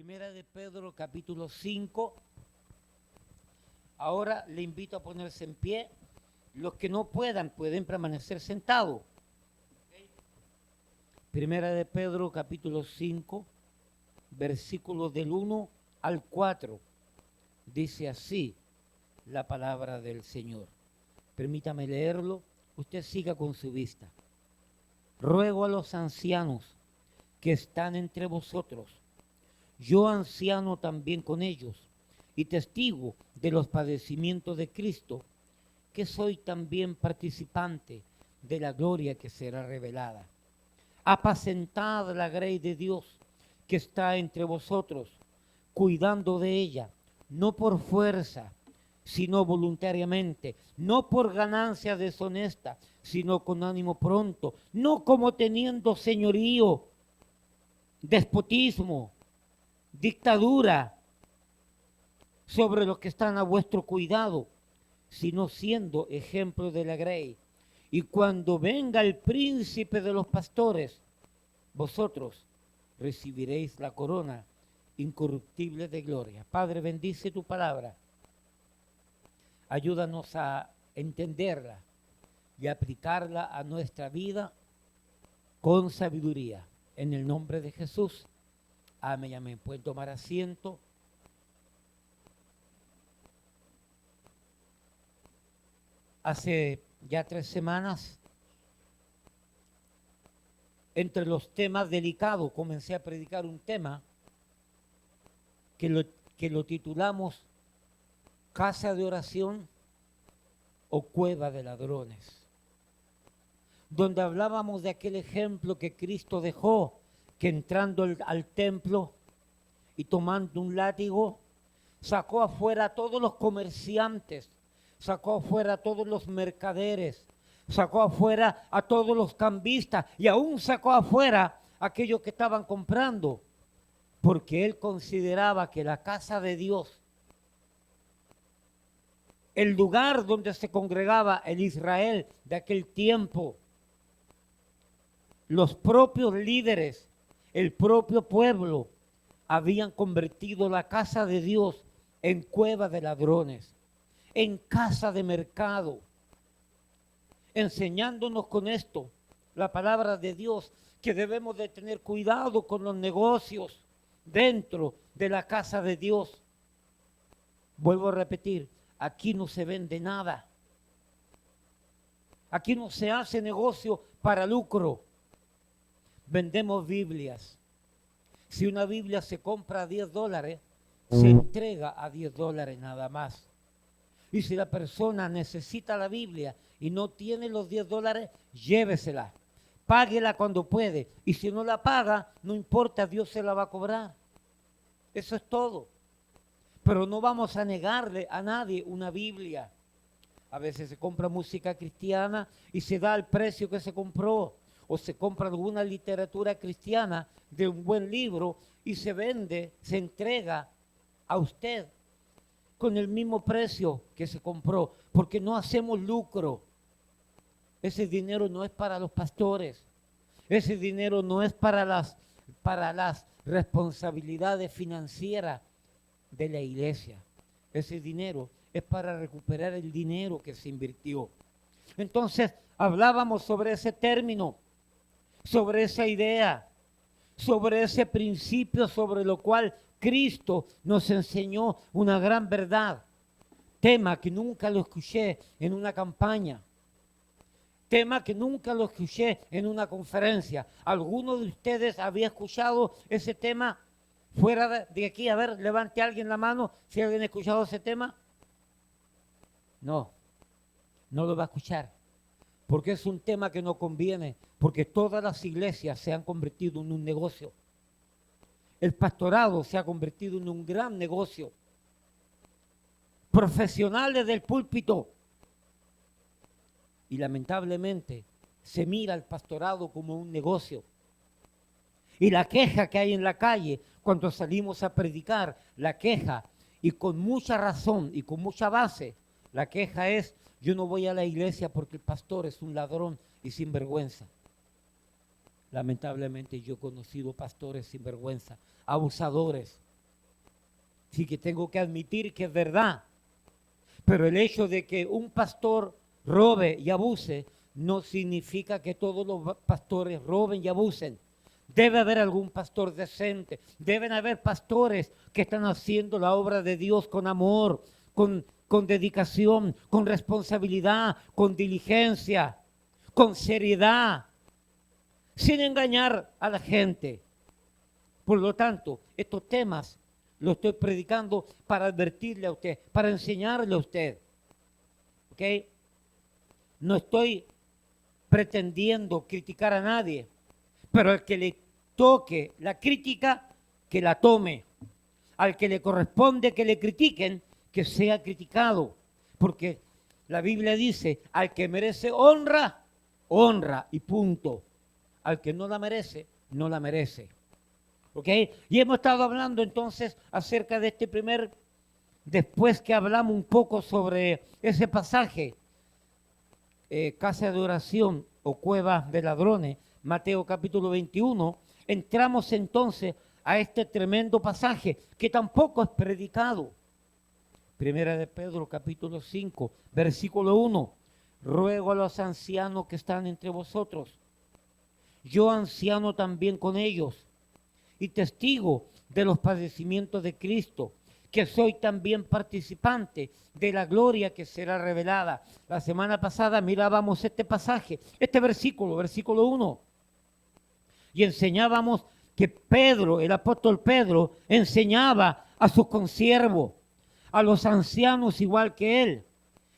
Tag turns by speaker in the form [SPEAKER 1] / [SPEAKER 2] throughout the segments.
[SPEAKER 1] Primera de Pedro, capítulo 5. Ahora le invito a ponerse en pie. Los que no puedan permanecer sentados. Primera de Pedro, capítulo 5, versículos del 1 al 4. Dice así la palabra del Señor. Permítame leerlo. Usted siga con su vista. Ruego a los ancianos que están entre vosotros, yo anciano también con ellos, y testigo de los padecimientos de Cristo, que soy también participante de la gloria que será revelada. Apacentad la grey de Dios que está entre vosotros, cuidando de ella, no por fuerza, sino voluntariamente, no por ganancia deshonesta, sino con ánimo pronto, no como teniendo señorío, despotismo, dictadura sobre los que están a vuestro cuidado, sino siendo ejemplo de la grey. Y cuando venga el príncipe de los pastores, vosotros recibiréis la corona incorruptible de gloria. Padre, bendice tu palabra. Ayúdanos a entenderla y aplicarla a nuestra vida con sabiduría. En el nombre de Jesús. Amén, amén. Pueden tomar asiento. Hace ya 3 semanas, entre los temas delicados, comencé a predicar un tema que lo titulamos Casa de oración o cueva de ladrones, donde hablábamos de aquel ejemplo que Cristo dejó, que entrando al templo y tomando un látigo, sacó afuera a todos los comerciantes, sacó afuera a todos los mercaderes, sacó afuera a todos los cambistas y aún sacó afuera a aquellos que estaban comprando, porque él consideraba que la casa de Dios, el lugar donde se congregaba el Israel de aquel tiempo, los propios líderes, el propio pueblo, habían convertido la casa de Dios en cueva de ladrones, en casa de mercado, enseñándonos con esto la palabra de Dios, que debemos de tener cuidado con los negocios dentro de la casa de Dios. Vuelvo a repetir, aquí no se vende nada. Aquí no se hace negocio para lucro. Vendemos Biblias. Si una Biblia se compra a $10, se entrega a $10 nada más. Y si la persona necesita la Biblia y no tiene los $10, llévesela. Páguela cuando puede. Y si no la paga, no importa, Dios se la va a cobrar. Eso es todo. Pero no vamos a negarle a nadie una Biblia. A veces se compra música cristiana y se da el precio que se compró. O se compra alguna literatura cristiana de un buen libro y se vende, se entrega a usted con el mismo precio que se compró, porque no hacemos lucro. Ese dinero no es para los pastores, ese dinero no es para las responsabilidades financieras de la iglesia. Ese dinero es para recuperar el dinero que se invirtió. Entonces hablábamos sobre ese término, sobre esa idea, sobre ese principio sobre lo cual Cristo nos enseñó una gran verdad. Tema que nunca lo escuché en una campaña. Tema que nunca lo escuché en una conferencia. ¿Alguno de ustedes había escuchado ese tema fuera de aquí? A ver, levante a alguien la mano si alguien ha escuchado ese tema. No, no lo va a escuchar. Porque es un tema que no conviene, porque todas las iglesias se han convertido en un negocio. El pastorado se ha convertido en un gran negocio. Profesionales del púlpito. Y lamentablemente se mira al pastorado como un negocio. Y la queja que hay en la calle cuando salimos a predicar, la queja, y con mucha razón y con mucha base, la queja es: yo no voy a la iglesia porque el pastor es un ladrón y sinvergüenza. Lamentablemente yo he conocido pastores sinvergüenza, abusadores, Sí que tengo que admitir que es verdad. Pero el hecho de que un pastor robe y abuse no significa que todos los pastores roben y abusen. Debe haber algún pastor decente. Deben haber pastores que están haciendo la obra de Dios con amor, con dedicación, con responsabilidad, con diligencia, con seriedad, sin engañar a la gente. Por lo tanto, estos temas los estoy predicando para advertirle a usted, para enseñarle a usted. ¿Ok? No estoy pretendiendo criticar a nadie, pero al que le toque la crítica, que la tome. Al que le corresponde que le critiquen, que sea criticado. Porque la Biblia dice, al que merece honra, honra y punto. Al que no la merece, no la merece. ¿Ok? Y hemos estado hablando entonces acerca de este primer, después que hablamos un poco sobre ese pasaje, casa de oración o cueva de ladrones, Mateo capítulo 21, entramos entonces a este tremendo pasaje que tampoco es predicado. Primera de Pedro capítulo 5, versículo 1, ruego a los ancianos que están entre vosotros, yo anciano también con ellos, y testigo de los padecimientos de Cristo, que soy también participante de la gloria que será revelada. La semana pasada mirábamos este pasaje, este versículo 1, y enseñábamos que Pedro, el apóstol Pedro, enseñaba a sus consiervos, a los ancianos igual que él,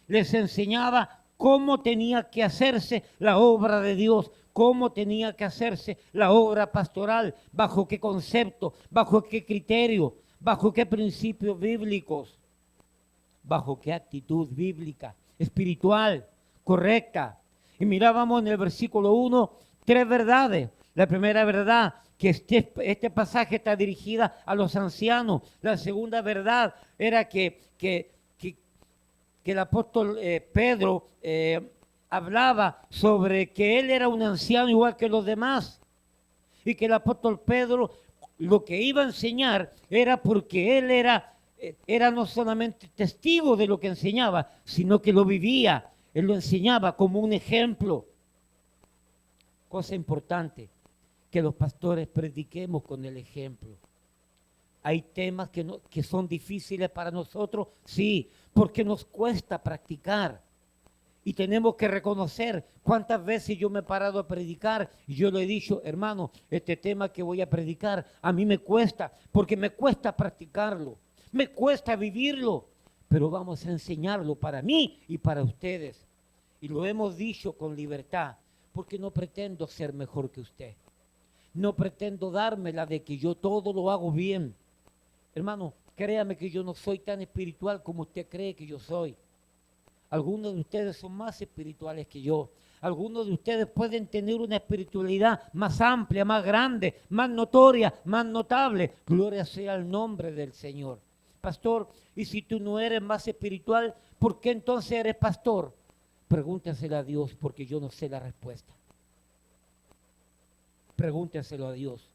[SPEAKER 1] les enseñaba cómo tenía que hacerse la obra de Dios, cómo tenía que hacerse la obra pastoral, bajo qué concepto, bajo qué criterio, bajo qué principios bíblicos, bajo qué actitud bíblica, espiritual, correcta. Y mirábamos en el versículo 1 tres verdades. La primera verdad, que este pasaje está dirigida a los ancianos. La segunda verdad era que el apóstol Pedro hablaba sobre que él era un anciano igual que los demás, y que el apóstol Pedro lo que iba a enseñar era porque él era no solamente testigo de lo que enseñaba, sino que lo vivía, él lo enseñaba como un ejemplo. Cosa importante, que los pastores prediquemos con el ejemplo. Hay temas que son difíciles para nosotros, sí, porque nos cuesta practicar. Y tenemos que reconocer cuántas veces yo me he parado a predicar y yo le he dicho, hermano, este tema que voy a predicar a mí me cuesta, porque me cuesta practicarlo, me cuesta vivirlo, pero vamos a enseñarlo para mí y para ustedes. Y lo hemos dicho con libertad, porque no pretendo ser mejor que usted. No pretendo dármela de que yo todo lo hago bien. Hermano, créame que yo no soy tan espiritual como usted cree que yo soy. Algunos de ustedes son más espirituales que yo. Algunos de ustedes pueden tener una espiritualidad más amplia, más grande, más notoria, más notable. Gloria sea al nombre del Señor. Pastor, y si tú no eres más espiritual, ¿por qué entonces eres pastor? Pregúntaselo a Dios, porque yo no sé la respuesta. Pregúntaselo a Dios,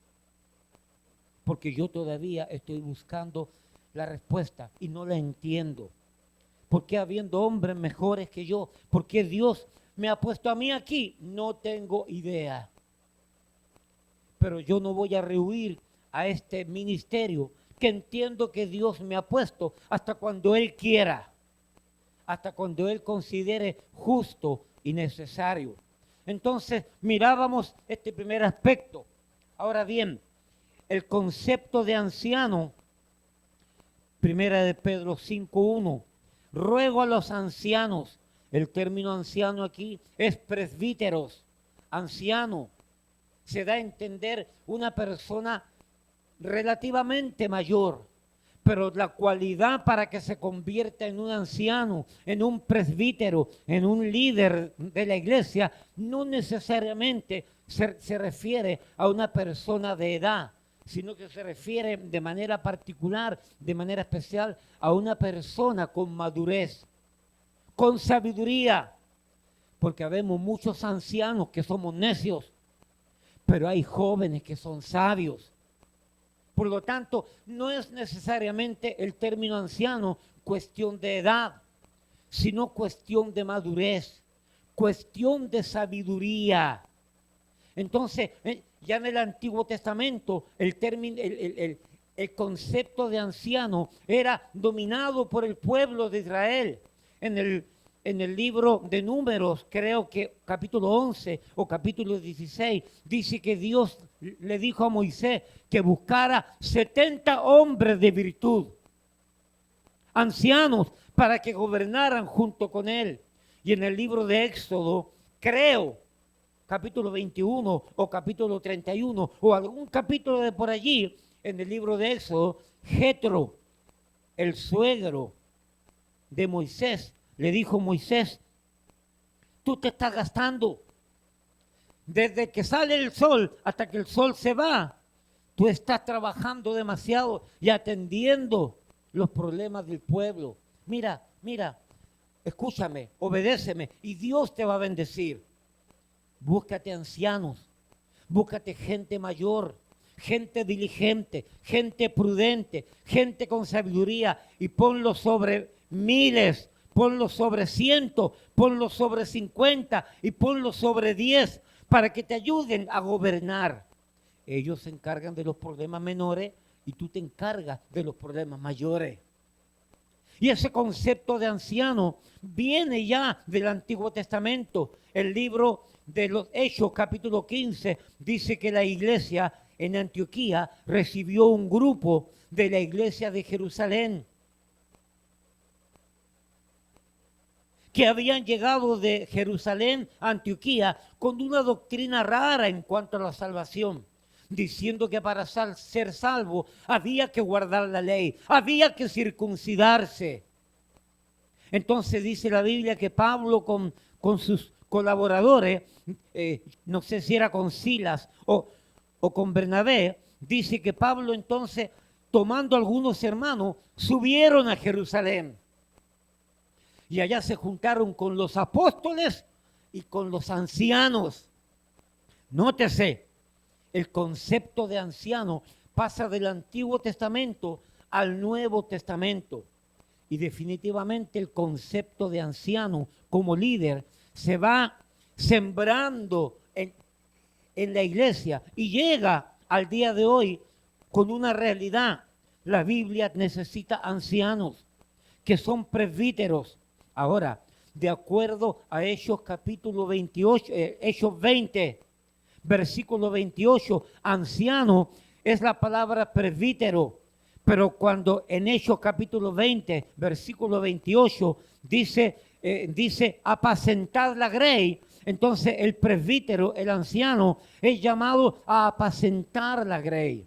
[SPEAKER 1] porque yo todavía estoy buscando la respuesta y no la entiendo. ¿Por qué habiendo hombres mejores que yo? ¿Por qué Dios me ha puesto a mí aquí? No tengo idea. Pero yo no voy a rehuir a este ministerio que entiendo que Dios me ha puesto hasta cuando Él quiera, hasta cuando Él considere justo y necesario. Entonces mirábamos este primer aspecto. Ahora bien, el concepto de anciano, primera de Pedro 5:1. Ruego a los ancianos, el término anciano aquí es presbíteros, anciano. Se da a entender una persona relativamente mayor, pero la cualidad para que se convierta en un anciano, en un presbítero, en un líder de la iglesia, no necesariamente se refiere a una persona de edad, sino que se refiere de manera particular, de manera especial, a una persona con madurez, con sabiduría, porque habemos muchos ancianos que somos necios, pero hay jóvenes que son sabios. Por lo tanto, no es necesariamente el término anciano cuestión de edad, sino cuestión de madurez, cuestión de sabiduría. Entonces, ya en el Antiguo Testamento, el término, el concepto de anciano era dominado por el pueblo de Israel. En el libro de Números, creo que capítulo 11 o capítulo 16, dice que Dios le dijo a Moisés que buscara 70 hombres de virtud, ancianos, para que gobernaran junto con él. Y en el libro de Éxodo, creo, capítulo 21 o capítulo 31 o algún capítulo de por allí, en el libro de Éxodo, Jetro, el suegro de Moisés, le dijo: Moisés, tú te estás gastando. Desde que sale el sol hasta que el sol se va, tú estás trabajando demasiado y atendiendo los problemas del pueblo. Mira, escúchame, obedéceme y Dios te va a bendecir. Búscate ancianos, búscate gente mayor, gente diligente, gente prudente, gente con sabiduría, y ponlo sobre miles, ponlo sobre 100, ponlo sobre 50 y ponlo sobre 10 para que te ayuden a gobernar. Ellos se encargan de los problemas menores y tú te encargas de los problemas mayores. Y ese concepto de anciano viene ya del Antiguo Testamento. El libro de los Hechos, capítulo 15, dice que la iglesia en Antioquía recibió un grupo de la iglesia de Jerusalén que habían llegado de Jerusalén a Antioquía con una doctrina rara en cuanto a la salvación, diciendo que para ser salvo había que guardar la ley, había que circuncidarse. Entonces dice la Biblia que Pablo con sus colaboradores, no sé si era con Silas o con Bernabé, dice que Pablo entonces, tomando algunos hermanos, subieron a Jerusalén. Y allá se juntaron con los apóstoles y con los ancianos. Nótese, el concepto de anciano pasa del Antiguo Testamento al Nuevo Testamento. Y definitivamente el concepto de anciano como líder se va sembrando en la iglesia y llega al día de hoy con una realidad. La Biblia necesita ancianos que son presbíteros. Ahora, de acuerdo a Hechos capítulo 28, Hechos 20, versículo 28, anciano es la palabra presbítero, pero cuando en Hechos capítulo 20, versículo 28, dice apacentar la grey, entonces el presbítero, el anciano, es llamado a apacentar la grey,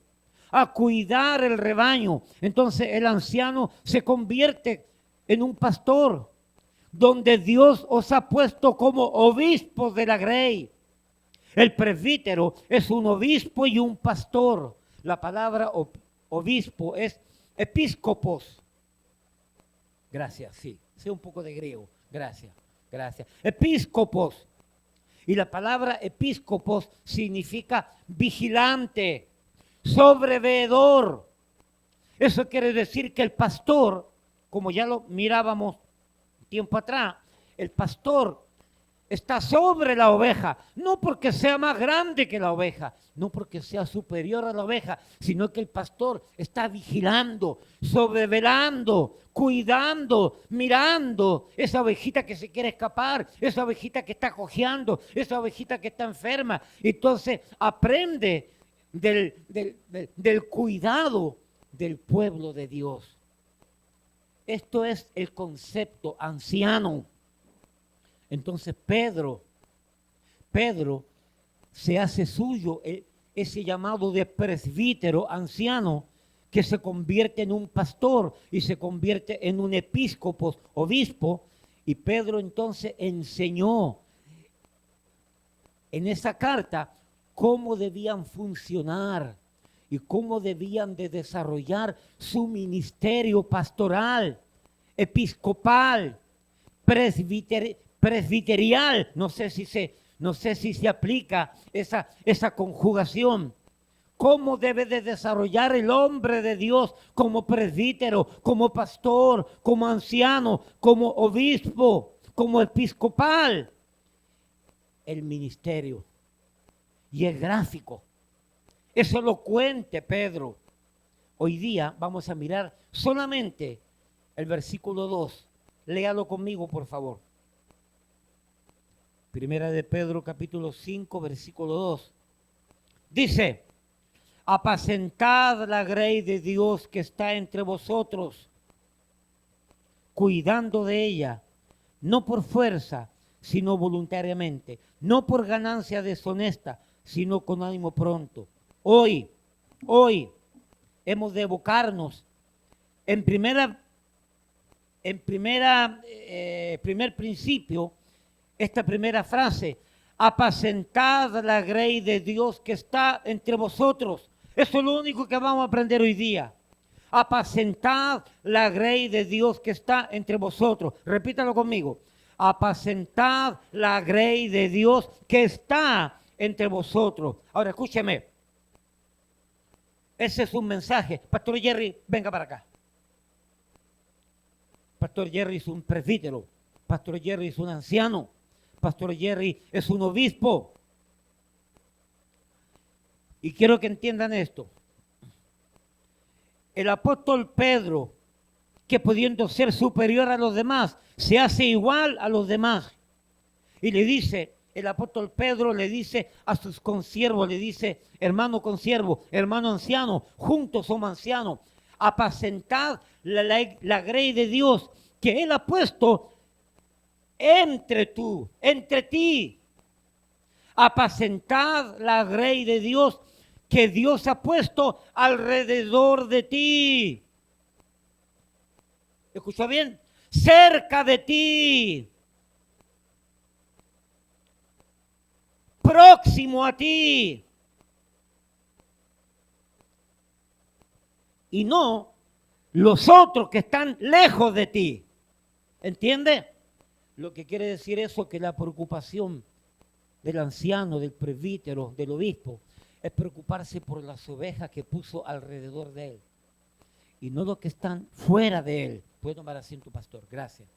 [SPEAKER 1] a cuidar el rebaño. Entonces el anciano se convierte en un pastor, donde Dios os ha puesto como obispos de la grey. El presbítero es un obispo y un pastor. La palabra obispo es episcopos. Gracias, sí. Sé un poco de griego. Gracias. Episcopos. Y la palabra episcopos significa vigilante, sobreveedor. Eso quiere decir que el pastor, como ya lo mirábamos tiempo atrás, el pastor está sobre la oveja, no porque sea más grande que la oveja, no porque sea superior a la oveja, sino que el pastor está vigilando, sobrevelando, cuidando, mirando esa ovejita que se quiere escapar, esa ovejita que está cojeando, esa ovejita que está enferma. Entonces aprende del cuidado del pueblo de Dios. Esto es el concepto anciano. Entonces Pedro se hace suyo ese llamado de presbítero anciano, que se convierte en un pastor y se convierte en un episcopo, obispo. Y Pedro entonces enseñó en esa carta cómo debían funcionar y cómo debían de desarrollar su ministerio pastoral, episcopal, presbiterial. No sé si se aplica esa conjugación. cómo debe de desarrollar el hombre de Dios como presbítero, como pastor, como anciano, como obispo, como episcopal. El ministerio. Y es gráfico. Es elocuente, Pedro. Hoy día vamos a mirar solamente el versículo 2. Léalo conmigo, por favor. Primera de Pedro, capítulo 5, versículo 2. Dice: apacentad la grey de Dios que está entre vosotros, cuidando de ella, no por fuerza, sino voluntariamente, no por ganancia deshonesta, sino con ánimo pronto. Hoy hemos de evocarnos primer principio, esta primera frase: apacentad la grey de Dios que está entre vosotros. Eso es lo único que vamos a aprender hoy día. Apacentad la grey de Dios que está entre vosotros. Repítalo conmigo. Apacentad la grey de Dios que está entre vosotros. Ahora escúcheme. Ese es un mensaje. Pastor Jerry, venga para acá. Pastor Jerry es un presbítero. Pastor Jerry es un anciano. Pastor Jerry es un obispo. Y quiero que entiendan esto. El apóstol Pedro, que pudiendo ser superior a los demás, se hace igual a los demás. Y le dice, el apóstol Pedro le dice a sus consiervos, le dice: hermano consiervo, hermano anciano, juntos somos ancianos, apacentad la grey de Dios que Él ha puesto entre ti. Apacentad la grey de Dios que Dios ha puesto alrededor de ti. ¿Escuchó bien? Cerca de ti. Próximo a ti. Y no los otros que están lejos de ti. ¿Entiende? Lo que quiere decir eso es que la preocupación del anciano, del presbítero, del obispo, es preocuparse por las ovejas que puso alrededor de él. Y no los que están fuera de él. Puede tomar asiento, pastor. Gracias.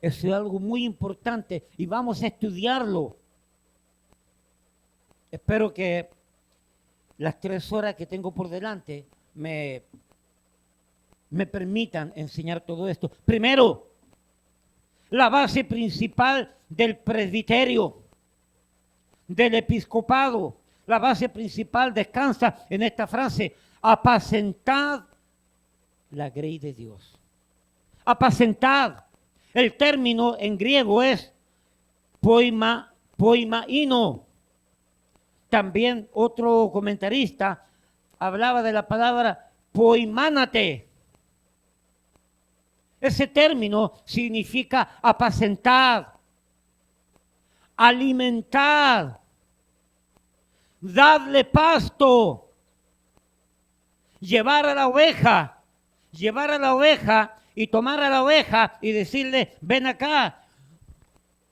[SPEAKER 1] Eso es algo muy importante y vamos a estudiarlo. Espero que las 3 horas que tengo por delante me permitan enseñar todo esto. Primero, la base principal del presbiterio, del episcopado. La base principal descansa en esta frase: apacentad la grey de Dios. Apacentad. El término en griego es poimaino. También otro comentarista hablaba de la palabra poimánate. Ese término significa apacentar, alimentar, darle pasto, llevar a la oveja y tomar a la oveja y decirle: ven acá,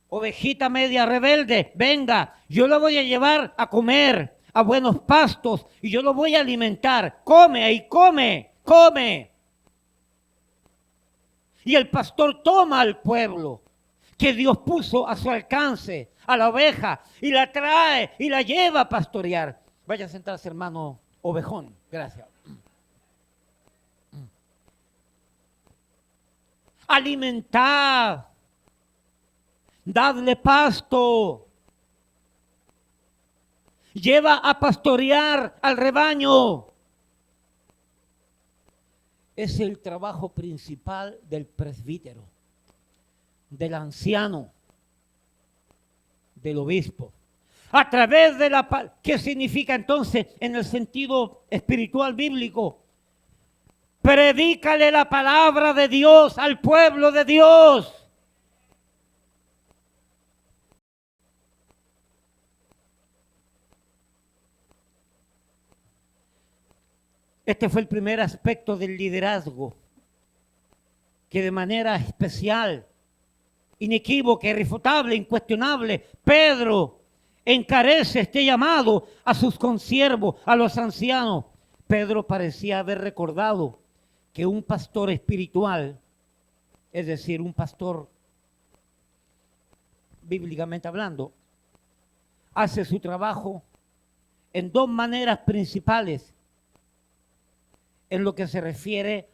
[SPEAKER 1] ovejita media rebelde, venga, yo la voy a llevar a comer a buenos pastos y yo lo voy a alimentar. Come ahí, come. Y el pastor toma al pueblo que Dios puso a su alcance, a la oveja, y la trae y la lleva a pastorear. Vaya a sentarse, hermano ovejón. Gracias. Alimentad, dadle pasto, lleva a pastorear al rebaño. Es el trabajo principal del presbítero, del anciano, del obispo. A través de la... ¿Qué significa entonces en el sentido espiritual bíblico? Predícale la palabra de Dios al pueblo de Dios. Este fue el primer aspecto del liderazgo que de manera especial, inequívoca, irrefutable, incuestionable, Pedro encarece este llamado a sus consiervos, a los ancianos. Pedro parecía haber recordado que un pastor espiritual, es decir, un pastor bíblicamente hablando, hace su trabajo en dos maneras principales en lo que se refiere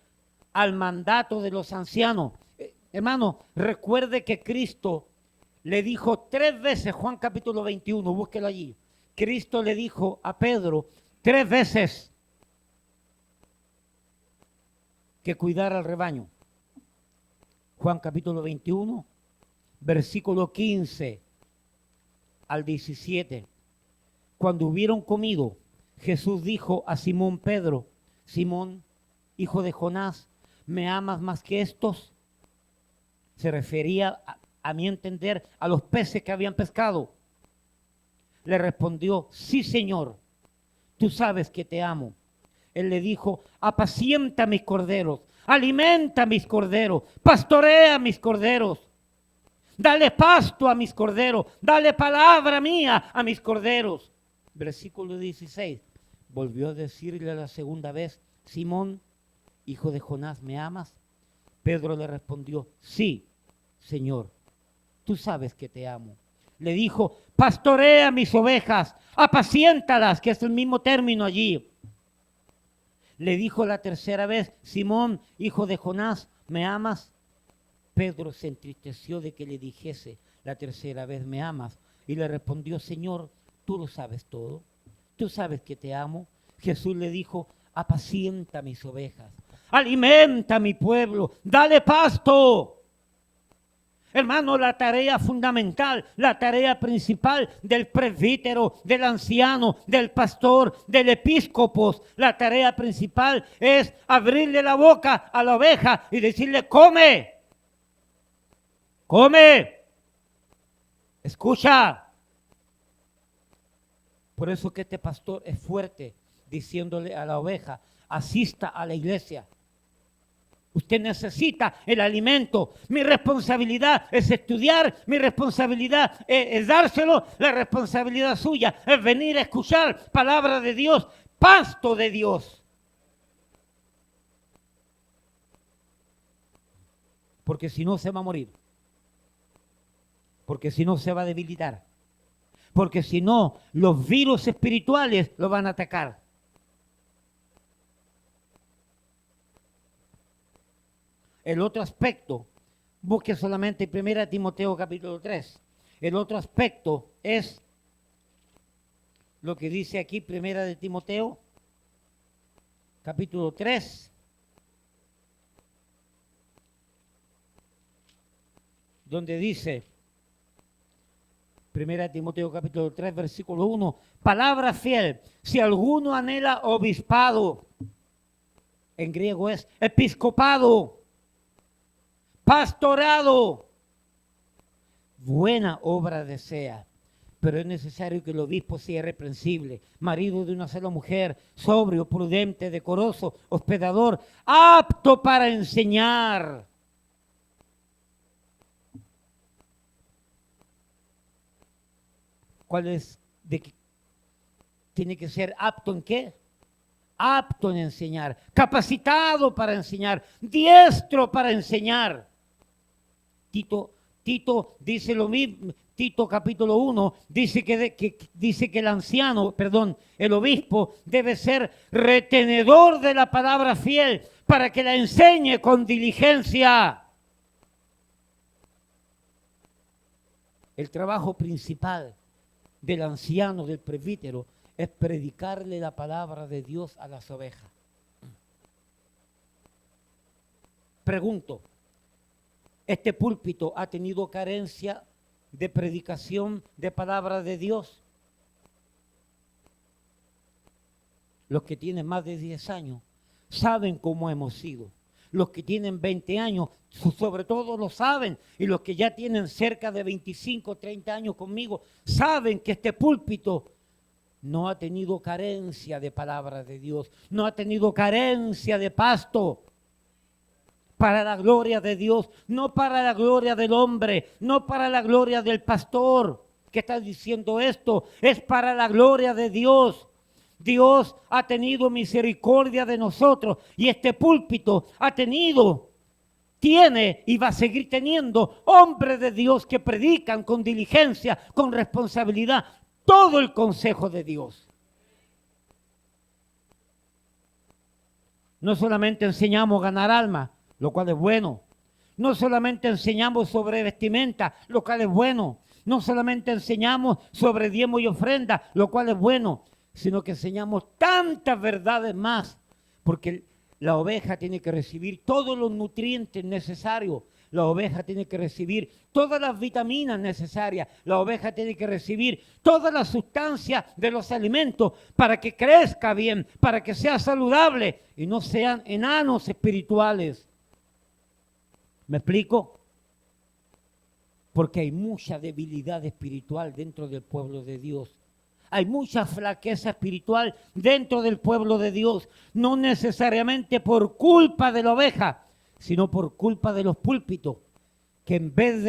[SPEAKER 1] al mandato de los ancianos. Hermano, recuerde que Cristo le dijo 3 veces, Juan capítulo 21, búsquelo allí. Cristo le dijo a Pedro 3 veces que cuidara al rebaño. Juan capítulo 21, versículo 15 al 17. Cuando hubieron comido, Jesús dijo a Simón Pedro: Simón, hijo de Jonás, ¿me amas más que estos? Se refería, a mi entender, a los peces que habían pescado. Le respondió: sí, Señor, tú sabes que te amo. Él le dijo: apacienta mis corderos, alimenta mis corderos, pastorea mis corderos. Dale pasto a mis corderos, dale palabra mía a mis corderos. Versículo 16. Volvió a decirle la segunda vez: Simón, hijo de Jonás, ¿me amas? Pedro le respondió: sí, Señor, tú sabes que te amo. Le dijo: pastorea mis ovejas, apaciéntalas, que es el mismo término allí. Le dijo la tercera vez: Simón, hijo de Jonás, ¿me amas? Pedro se entristeció de que le dijese la tercera vez: ¿me amas? Y le respondió: Señor, tú lo sabes todo, tú sabes que te amo. Jesús le dijo: apacienta mis ovejas, alimenta a mi pueblo, dale pasto. Hermano, la tarea fundamental, la tarea principal del presbítero, del anciano, del pastor, del episcopos, la tarea principal es abrirle la boca a la oveja y decirle: come, come, escucha. Por eso que este pastor es fuerte, diciéndole a la oveja: asista a la iglesia. Usted necesita el alimento. Mi responsabilidad es estudiar, mi responsabilidad es dárselo, la responsabilidad suya es venir a escuchar palabra de Dios, pasto de Dios. Porque si no se va a morir. Porque si no se va a debilitar. Porque si no, los virus espirituales lo van a atacar. El otro aspecto, busque solamente 1 Timoteo capítulo 3. El otro aspecto es lo que dice aquí 1 Timoteo capítulo 3. Donde dice 1 Timoteo capítulo 3, versículo 1, palabra fiel: si alguno anhela obispado, en griego es episcopado, pastorado, buena obra desea, pero es necesario que el obispo sea irreprensible, marido de una sola mujer, sobrio, prudente, decoroso, hospedador, apto para enseñar. ¿Cuál es? ¿De qué? ¿Tiene que ser apto en qué? Apto en enseñar, capacitado para enseñar, diestro para enseñar. Tito dice lo mismo. Tito capítulo 1 dice dice que el anciano, el obispo debe ser retenedor de la palabra fiel para que la enseñe con diligencia. El trabajo principal del anciano, del presbítero, es predicarle la palabra de Dios a las ovejas. Pregunto, ¿este púlpito ha tenido carencia de predicación de palabra de Dios? Los que tienen más de 10 años saben cómo hemos sido. Los que tienen 20 años, sobre todo lo saben. Y los que ya tienen cerca de 25, 30 años conmigo, saben que este púlpito no ha tenido carencia de palabra de Dios. No ha tenido carencia de pasto. Para la gloria de Dios, no para la gloria del hombre, no para la gloria del pastor, que está diciendo esto, es para la gloria de Dios. Dios ha tenido misericordia de nosotros y este púlpito tiene y va a seguir teniendo hombres de Dios que predican con diligencia, con responsabilidad, todo el consejo de Dios. No solamente enseñamos a ganar alma, lo cual es bueno. No solamente enseñamos sobre vestimenta, lo cual es bueno. No solamente enseñamos sobre diezmo y ofrenda, lo cual es bueno, sino que enseñamos tantas verdades más, porque la oveja tiene que recibir todos los nutrientes necesarios. La oveja tiene que recibir todas las vitaminas necesarias. La oveja tiene que recibir todas las sustancias de los alimentos para que crezca bien, para que sea saludable y no sean enanos espirituales. ¿Me explico? Porque hay mucha debilidad espiritual dentro del pueblo de Dios. Hay mucha flaqueza espiritual dentro del pueblo de Dios, no necesariamente por culpa de la oveja, sino por culpa de los púlpitos, que en vez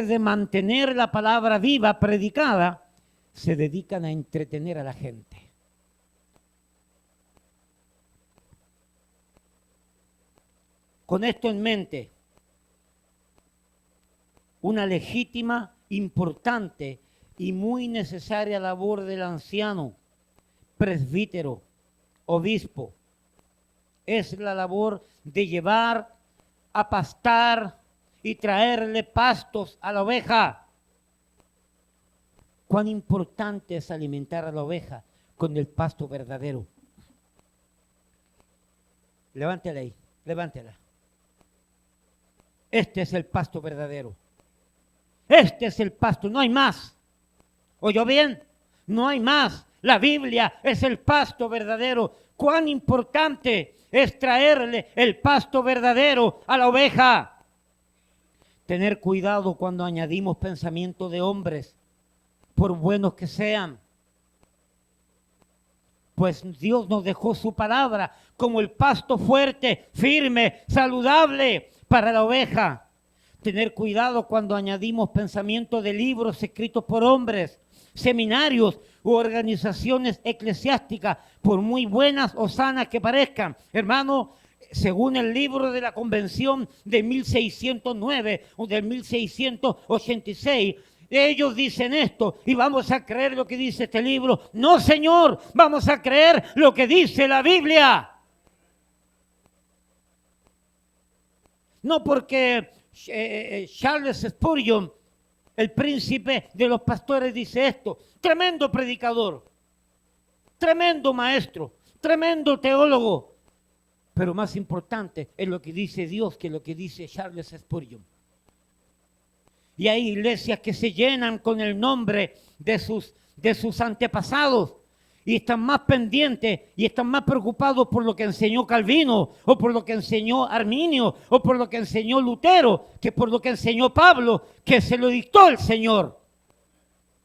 [SPEAKER 1] de mantener la palabra viva, predicada, se dedican a entretener a la gente. Con esto en mente, una legítima, importante y muy necesaria labor del anciano, presbítero, obispo, es la labor de llevar a pastar y traerle pastos a la oveja. Cuán importante es alimentar a la oveja con el pasto verdadero. Levántela ahí, levántela. Este es el pasto verdadero. Este es el pasto, no hay más. ¿Oyó bien? No hay más. La Biblia es el pasto verdadero. Cuán importante es traerle el pasto verdadero a la oveja. Tener cuidado cuando añadimos pensamientos de hombres, por buenos que sean. Pues Dios nos dejó su palabra como el pasto fuerte, firme, saludable para la oveja. Tener cuidado cuando añadimos pensamientos de libros escritos por hombres, seminarios u organizaciones eclesiásticas, por muy buenas o sanas que parezcan. Hermano, según el libro de la Convención de 1609 o de 1686, ellos dicen esto y vamos a creer lo que dice este libro. No, señor, vamos a creer lo que dice la Biblia. No porque Charles Spurgeon, el príncipe de los pastores, dice esto. Tremendo predicador, tremendo maestro, tremendo teólogo. Pero más importante es lo que dice Dios que lo que dice Charles Spurgeon. Y hay iglesias que se llenan con el nombre de sus antepasados y están más pendientes y están más preocupados por lo que enseñó Calvino o por lo que enseñó Arminio o por lo que enseñó Lutero que por lo que enseñó Pablo, que se lo dictó el Señor.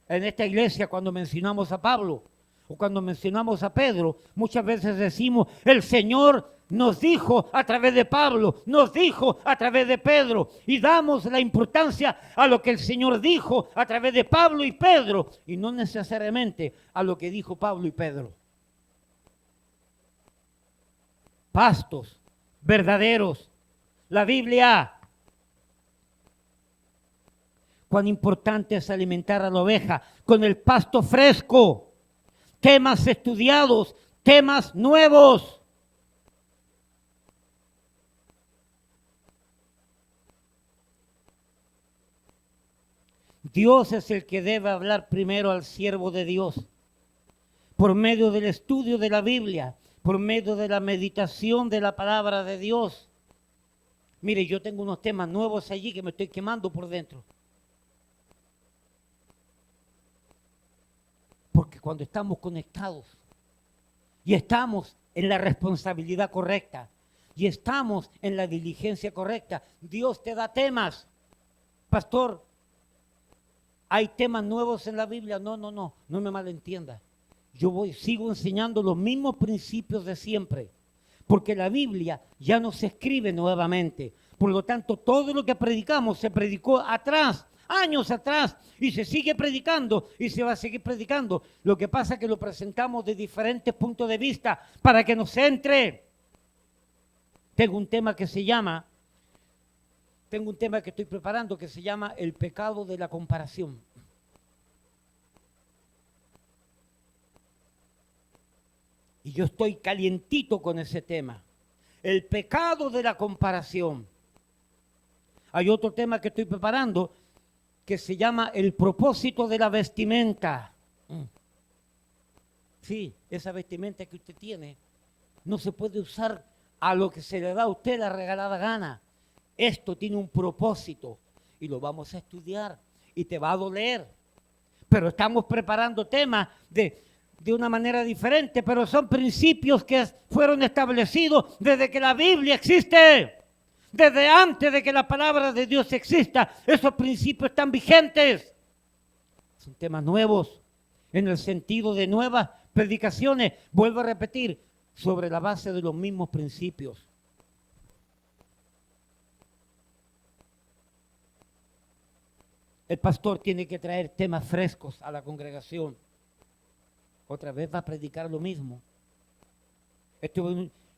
[SPEAKER 1] En esta iglesia, cuando mencionamos a Pablo o cuando mencionamos a Pedro, muchas veces decimos, el Señor nos dijo a través de Pablo, nos dijo a través de Pedro, y damos la importancia a lo que el Señor dijo a través de Pablo y Pedro, y no necesariamente a lo que dijo Pablo y Pedro. Pastos verdaderos. La Biblia. Cuán importante es alimentar a la oveja con el pasto fresco. Temas estudiados, temas nuevos. Dios es el que debe hablar primero al siervo de Dios, por medio del estudio de la Biblia, por medio de la meditación de la palabra de Dios. Mire, yo tengo unos temas nuevos allí que me estoy quemando por dentro. Porque cuando estamos conectados y estamos en la responsabilidad correcta y estamos en la diligencia correcta, Dios te da temas. Pastor, ¿hay temas nuevos en la Biblia? No me malentienda. Sigo enseñando los mismos principios de siempre, porque la Biblia ya no se escribe nuevamente. Por lo tanto, todo lo que predicamos se predicó atrás, años atrás y se sigue predicando y se va a seguir predicando. Lo que pasa es que lo presentamos de diferentes puntos de vista para que nos entre. Tengo un tema que estoy preparando que se llama el pecado de la comparación. Y yo estoy calientito con ese tema. El pecado de la comparación. Hay otro tema que estoy preparando que se llama el propósito de la vestimenta. Sí, esa vestimenta que usted tiene no se puede usar a lo que se le da a usted la regalada gana. Esto tiene un propósito y lo vamos a estudiar y te va a doler. Pero estamos preparando temas de una manera diferente, pero son principios que fueron establecidos desde que la Biblia existe. Desde antes de que la palabra de Dios exista, esos principios están vigentes. Son temas nuevos en el sentido de nuevas predicaciones. Vuelvo a repetir, sobre la base de los mismos principios. El pastor tiene que traer temas frescos a la congregación. Otra vez va a predicar lo mismo.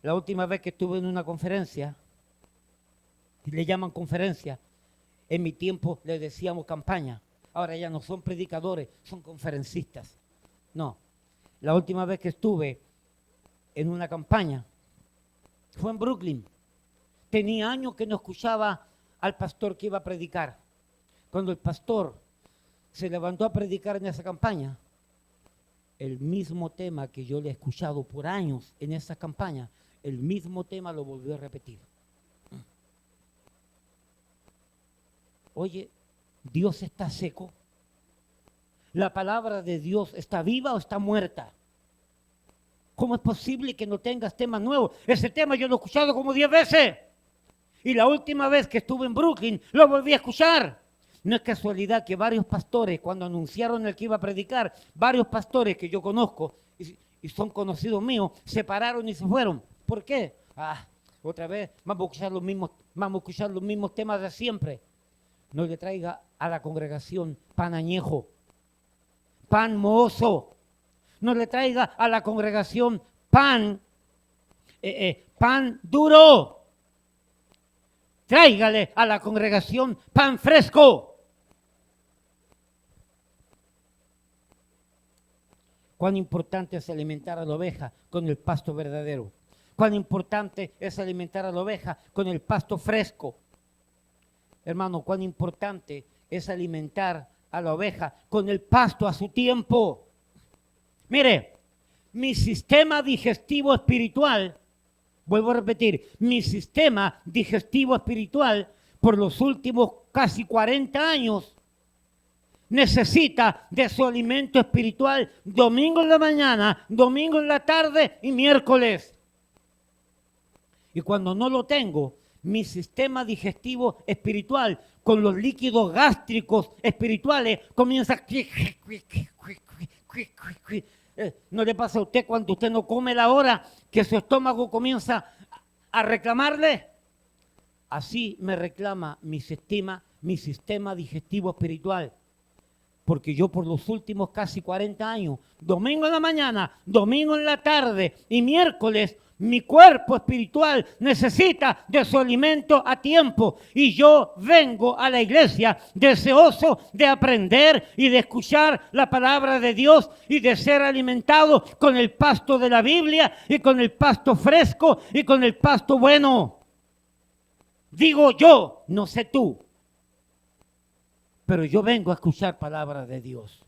[SPEAKER 1] La última vez que estuve en una conferencia, le llaman conferencia, en mi tiempo le decíamos campaña. Ahora ya no son predicadores, son conferencistas. No, la última vez que estuve en una campaña fue en Brooklyn. Tenía años que no escuchaba al pastor que iba a predicar. Cuando el pastor se levantó a predicar en esa campaña, el mismo tema que yo le he escuchado por años en esa campaña, el mismo tema lo volvió a repetir. Oye, Dios está seco. ¿La palabra de Dios está viva o está muerta? ¿Cómo es posible que no tengas temas nuevos? Ese tema yo lo he escuchado como 10 veces. Y la última vez que estuve en Brooklyn, lo volví a escuchar. No es casualidad que varios pastores, cuando anunciaron el que iba a predicar, varios pastores que yo conozco y son conocidos míos, se pararon y se fueron. ¿Por qué? Otra vez vamos a escuchar los mismos temas de siempre. No le traiga a la congregación pan añejo, pan mohoso. No le traiga a la congregación pan duro. Tráigale a la congregación pan fresco. Cuán importante es alimentar a la oveja con el pasto verdadero. Cuán importante es alimentar a la oveja con el pasto fresco. Hermano, cuán importante es alimentar a la oveja con el pasto a su tiempo. Mire, mi sistema digestivo espiritual, vuelvo a repetir, mi sistema digestivo espiritual por los últimos casi 40 años necesita de su alimento espiritual domingo en la mañana, domingo en la tarde y miércoles. Y cuando no lo tengo, mi sistema digestivo espiritual con los líquidos gástricos espirituales comienza. ¿No le pasa a usted cuando usted no come la hora que su estómago comienza a reclamarle? Así me reclama mi sistema digestivo espiritual. Porque yo por los últimos casi 40 años, domingo en la mañana, domingo en la tarde y miércoles, mi cuerpo espiritual necesita de su alimento a tiempo. Y yo vengo a la iglesia deseoso de aprender y de escuchar la palabra de Dios y de ser alimentado con el pasto de la Biblia y con el pasto fresco y con el pasto bueno. Digo yo, no sé tú. Pero yo vengo a escuchar palabra de Dios.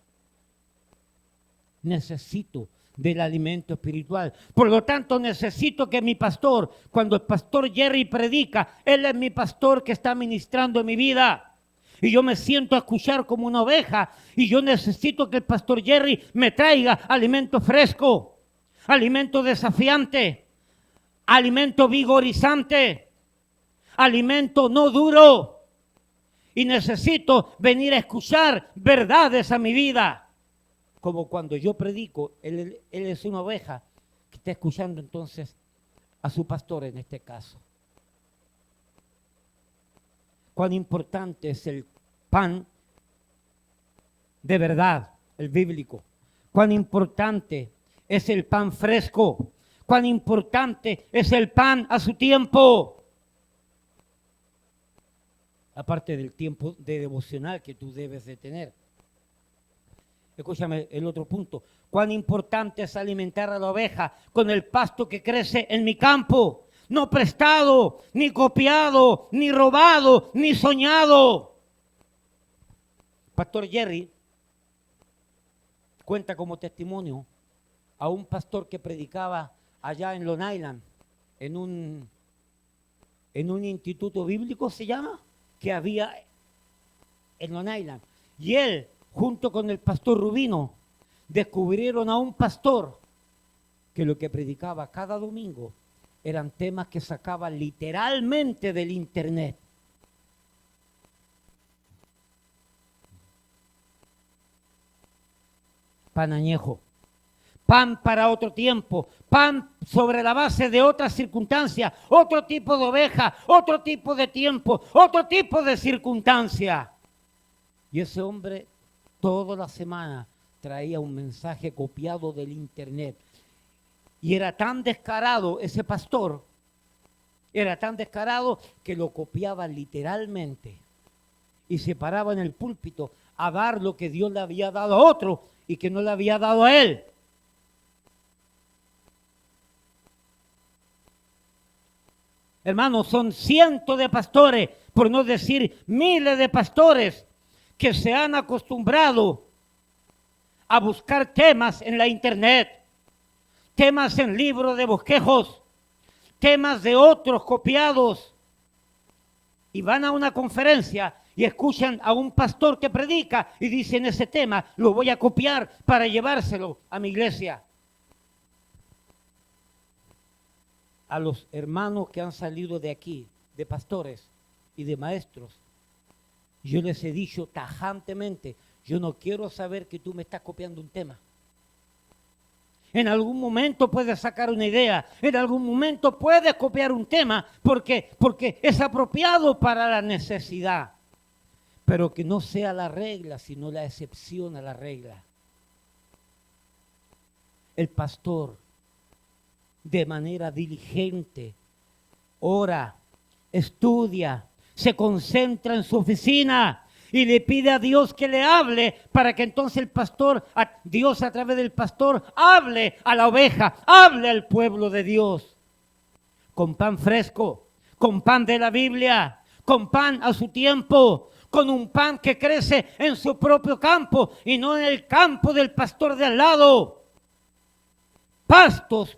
[SPEAKER 1] Necesito del alimento espiritual. Por lo tanto, necesito que mi pastor, cuando el pastor Jerry predica, él es mi pastor que está ministrando en mi vida. Y yo me siento a escuchar como una oveja. Y yo necesito que el pastor Jerry me traiga alimento fresco, alimento desafiante, alimento vigorizante, alimento no duro. Y necesito venir a escuchar verdades a mi vida. Como cuando yo predico, él es una oveja que está escuchando entonces a su pastor en este caso. Cuán importante es el pan de verdad, el bíblico. Cuán importante es el pan fresco. Cuán importante es el pan a su tiempo. Aparte del tiempo de devocional que tú debes de tener. Escúchame el otro punto. Cuán importante es alimentar a la oveja con el pasto que crece en mi campo. No prestado, ni copiado, ni robado, ni soñado. Pastor Jerry cuenta como testimonio a un pastor que predicaba allá en Long Island, en un instituto bíblico, se llama, que había en Long Island. Y él, junto con el pastor Rubino, descubrieron a un pastor que lo que predicaba cada domingo eran temas que sacaba literalmente del internet. Pan añejo, pan para otro tiempo, pan sobre la base de otras circunstancias, otro tipo de oveja, otro tipo de tiempo, otro tipo de circunstancia. Y ese hombre toda la semana traía un mensaje copiado del internet. Y era tan descarado ese pastor, era tan descarado que lo copiaba literalmente. Y se paraba en el púlpito a dar lo que Dios le había dado a otro y que no le había dado a él. Hermanos, son cientos de pastores, por no decir miles de pastores, que se han acostumbrado a buscar temas en la internet, temas en libros de bosquejos, temas de otros copiados, y van a una conferencia y escuchan a un pastor que predica y dicen ese tema, lo voy a copiar para llevárselo a mi iglesia. A los hermanos que han salido de aquí, de pastores y de maestros, yo les he dicho tajantemente, yo no quiero saber que tú me estás copiando un tema. En algún momento puedes sacar una idea, en algún momento puedes copiar un tema porque es apropiado para la necesidad, pero que no sea la regla, sino la excepción a la regla. El pastor, de manera diligente, ora, estudia, se concentra en su oficina y le pide a Dios que le hable para que entonces el pastor, Dios a través del pastor, hable a la oveja, hable al pueblo de Dios. Con pan fresco, con pan de la Biblia, con pan a su tiempo, con un pan que crece en su propio campo y no en el campo del pastor de al lado. Pastos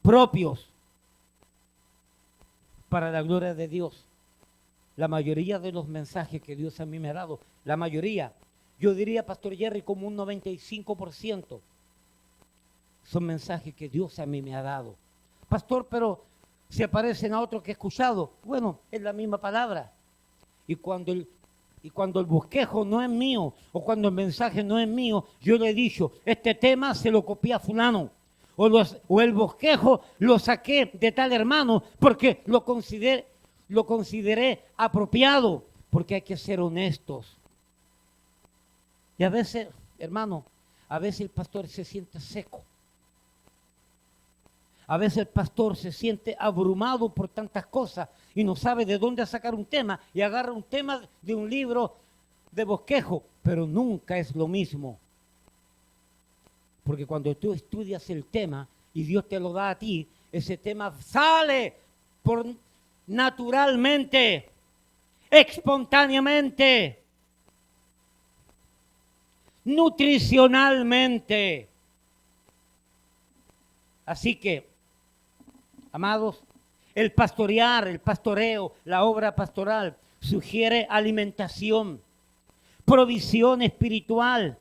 [SPEAKER 1] propios para la gloria de Dios. La mayoría de los mensajes que Dios a mí me ha dado, la mayoría, yo diría, Pastor Jerry, como un 95%, son mensajes que Dios a mí me ha dado. Pastor, pero se parecen a otros que he escuchado. Bueno, es la misma palabra. Y cuando el bosquejo no es mío, o cuando el mensaje no es mío, yo le he dicho, este tema se lo copié a fulano. O el bosquejo lo saqué de tal hermano porque lo consideré apropiado, porque hay que ser honestos. Y a veces, hermano, a veces el pastor se siente seco. A veces el pastor se siente abrumado por tantas cosas y no sabe de dónde sacar un tema y agarra un tema de un libro de bosquejo, pero nunca es lo mismo. Porque cuando tú estudias el tema y Dios te lo da a ti, ese tema sale por naturalmente, espontáneamente, nutricionalmente. Así que, amados, el pastorear, el pastoreo, la obra pastoral sugiere alimentación, provisión espiritual,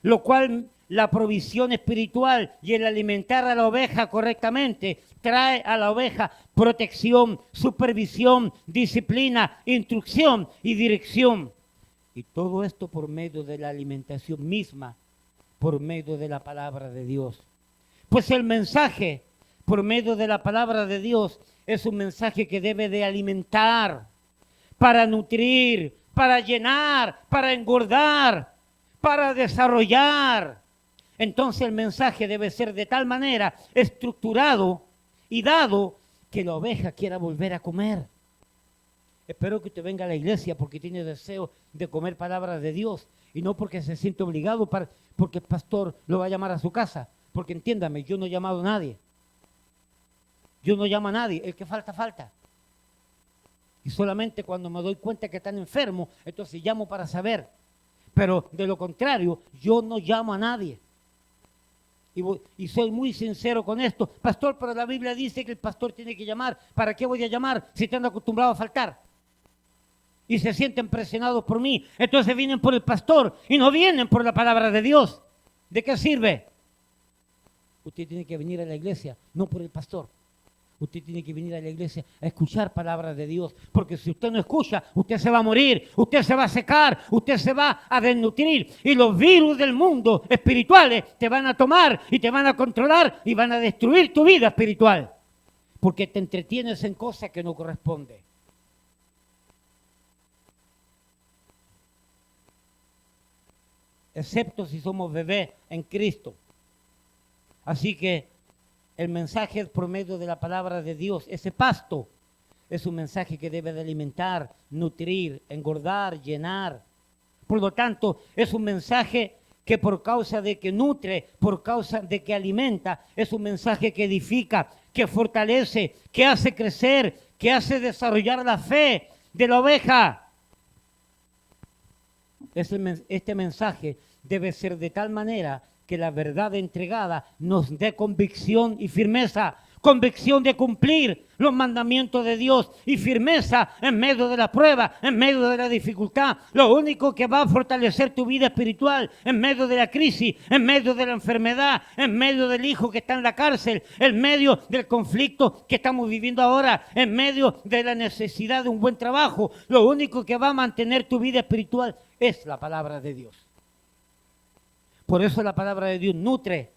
[SPEAKER 1] lo cual la provisión espiritual y el alimentar a la oveja correctamente trae a la oveja protección, supervisión, disciplina, instrucción y dirección. Y todo esto por medio de la alimentación misma, por medio de la palabra de Dios. Pues el mensaje por medio de la palabra de Dios es un mensaje que debe de alimentar, para nutrir, para llenar, para engordar, para desarrollar. Entonces el mensaje debe ser de tal manera estructurado y dado que la oveja quiera volver a comer. Espero que usted venga a la iglesia porque tiene deseo de comer palabras de Dios y no porque se siente obligado porque el pastor lo va a llamar a su casa. Porque entiéndame, yo no he llamado a nadie. Yo no llamo a nadie. El que falta, falta. Y solamente cuando me doy cuenta que están enfermos, entonces llamo para saber. Pero de lo contrario, yo no llamo a nadie. Y soy muy sincero con esto. Pastor, pero la Biblia dice que el pastor tiene que llamar. ¿Para qué voy a llamar si están acostumbrados a faltar? Y se sienten presionados por mí. Entonces vienen por el pastor y no vienen por la palabra de Dios. ¿De qué sirve? Usted tiene que venir a la iglesia, no por el pastor. Usted tiene que venir a la iglesia a escuchar palabras de Dios. Porque si usted no escucha, usted se va a morir, usted se va a secar, usted se va a desnutrir. Y los virus del mundo espirituales te van a tomar y te van a controlar y van a destruir tu vida espiritual. Porque te entretienes en cosas que no corresponden. Excepto si somos bebés en Cristo. Así que el mensaje por medio de la palabra de Dios, ese pasto, es un mensaje que debe de alimentar, nutrir, engordar, llenar. Por lo tanto, es un mensaje que por causa de que nutre, por causa de que alimenta, es un mensaje que edifica, que fortalece, que hace crecer, que hace desarrollar la fe de la oveja. Este mensaje debe ser de tal manera que la verdad entregada nos dé convicción y firmeza, convicción de cumplir los mandamientos de Dios y firmeza en medio de la prueba, en medio de la dificultad. Lo único que va a fortalecer tu vida espiritual en medio de la crisis, en medio de la enfermedad, en medio del hijo que está en la cárcel, en medio del conflicto que estamos viviendo ahora, en medio de la necesidad de un buen trabajo. Lo único que va a mantener tu vida espiritual es la palabra de Dios. Por eso la palabra de Dios nutre,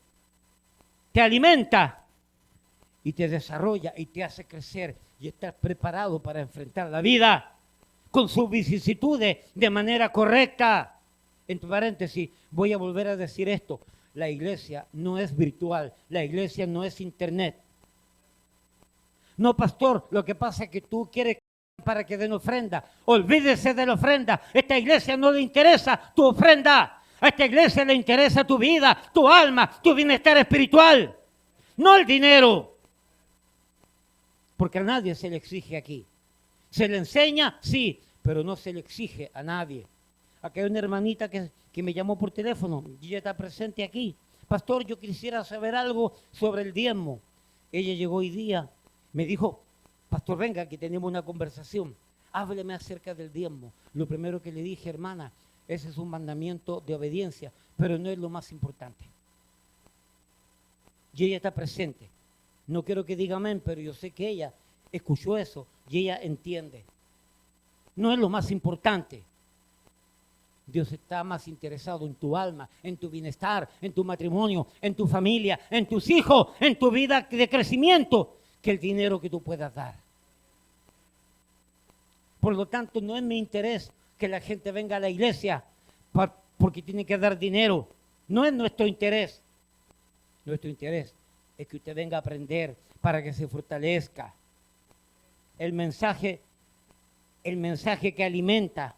[SPEAKER 1] te alimenta y te desarrolla y te hace crecer y estás preparado para enfrentar la vida con sus vicisitudes de manera correcta. Entre paréntesis, voy a volver a decir esto. La iglesia no es virtual, la iglesia no es internet. No, pastor, lo que pasa es que tú quieres para que den ofrenda. Olvídese de la ofrenda. Esta iglesia no le interesa tu ofrenda. A esta iglesia le interesa tu vida, tu alma, tu bienestar espiritual, no el dinero. Porque a nadie se le exige aquí. Se le enseña, sí, pero no se le exige a nadie. Aquí hay una hermanita que me llamó por teléfono y ella está presente aquí. Pastor, yo quisiera saber algo sobre el diezmo. Ella llegó hoy día, me dijo, pastor, venga, que tenemos una conversación. Hábleme acerca del diezmo. Lo primero que le dije, hermana, ese es un mandamiento de obediencia, pero no es lo más importante. Y ella está presente. No quiero que diga amén, pero yo sé que ella escuchó eso y ella entiende. No es lo más importante. Dios está más interesado en tu alma, en tu bienestar, en tu matrimonio, en tu familia, en tus hijos, en tu vida de crecimiento, que el dinero que tú puedas dar. Por lo tanto, no es mi interés que la gente venga a la iglesia porque tiene que dar dinero. No es nuestro interés. Nuestro interés es que usted venga a aprender para que se fortalezca. El mensaje que alimenta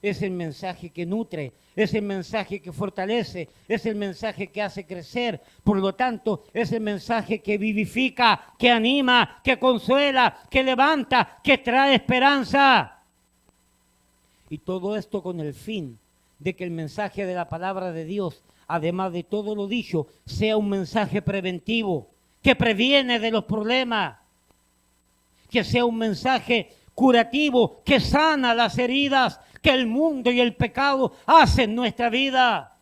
[SPEAKER 1] es el mensaje que nutre, es el mensaje que fortalece, es el mensaje que hace crecer. Por lo tanto, es el mensaje que vivifica, que anima, que consuela, que levanta, que trae esperanza. Y todo esto con el fin de que el mensaje de la palabra de Dios, además de todo lo dicho, sea un mensaje preventivo, que previene de los problemas, que sea un mensaje curativo, que sana las heridas que el mundo y el pecado hacen en nuestra vida.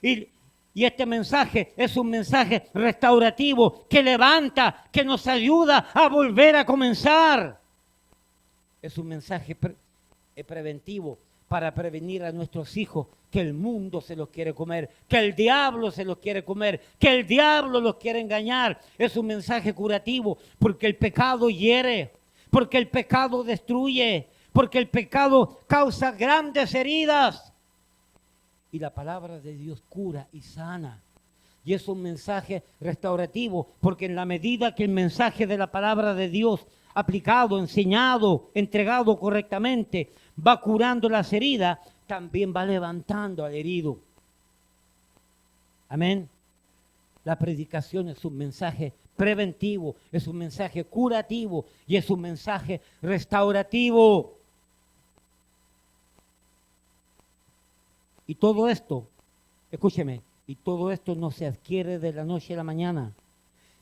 [SPEAKER 1] Y este mensaje es un mensaje restaurativo, que levanta, que nos ayuda a volver a comenzar. Es un mensaje preventivo para prevenir a nuestros hijos que el mundo se los quiere comer, que el diablo se los quiere comer, que el diablo los quiere engañar. Es un mensaje curativo porque el pecado hiere, porque el pecado destruye, porque el pecado causa grandes heridas. Y la palabra de Dios cura y sana. Y es un mensaje restaurativo, porque en la medida que el mensaje de la palabra de Dios, aplicado, enseñado, entregado correctamente, va curando las heridas, también va levantando al herido. Amén. La predicación es un mensaje preventivo, es un mensaje curativo y es un mensaje restaurativo. Y todo esto, escúcheme, y todo esto no se adquiere de la noche a la mañana.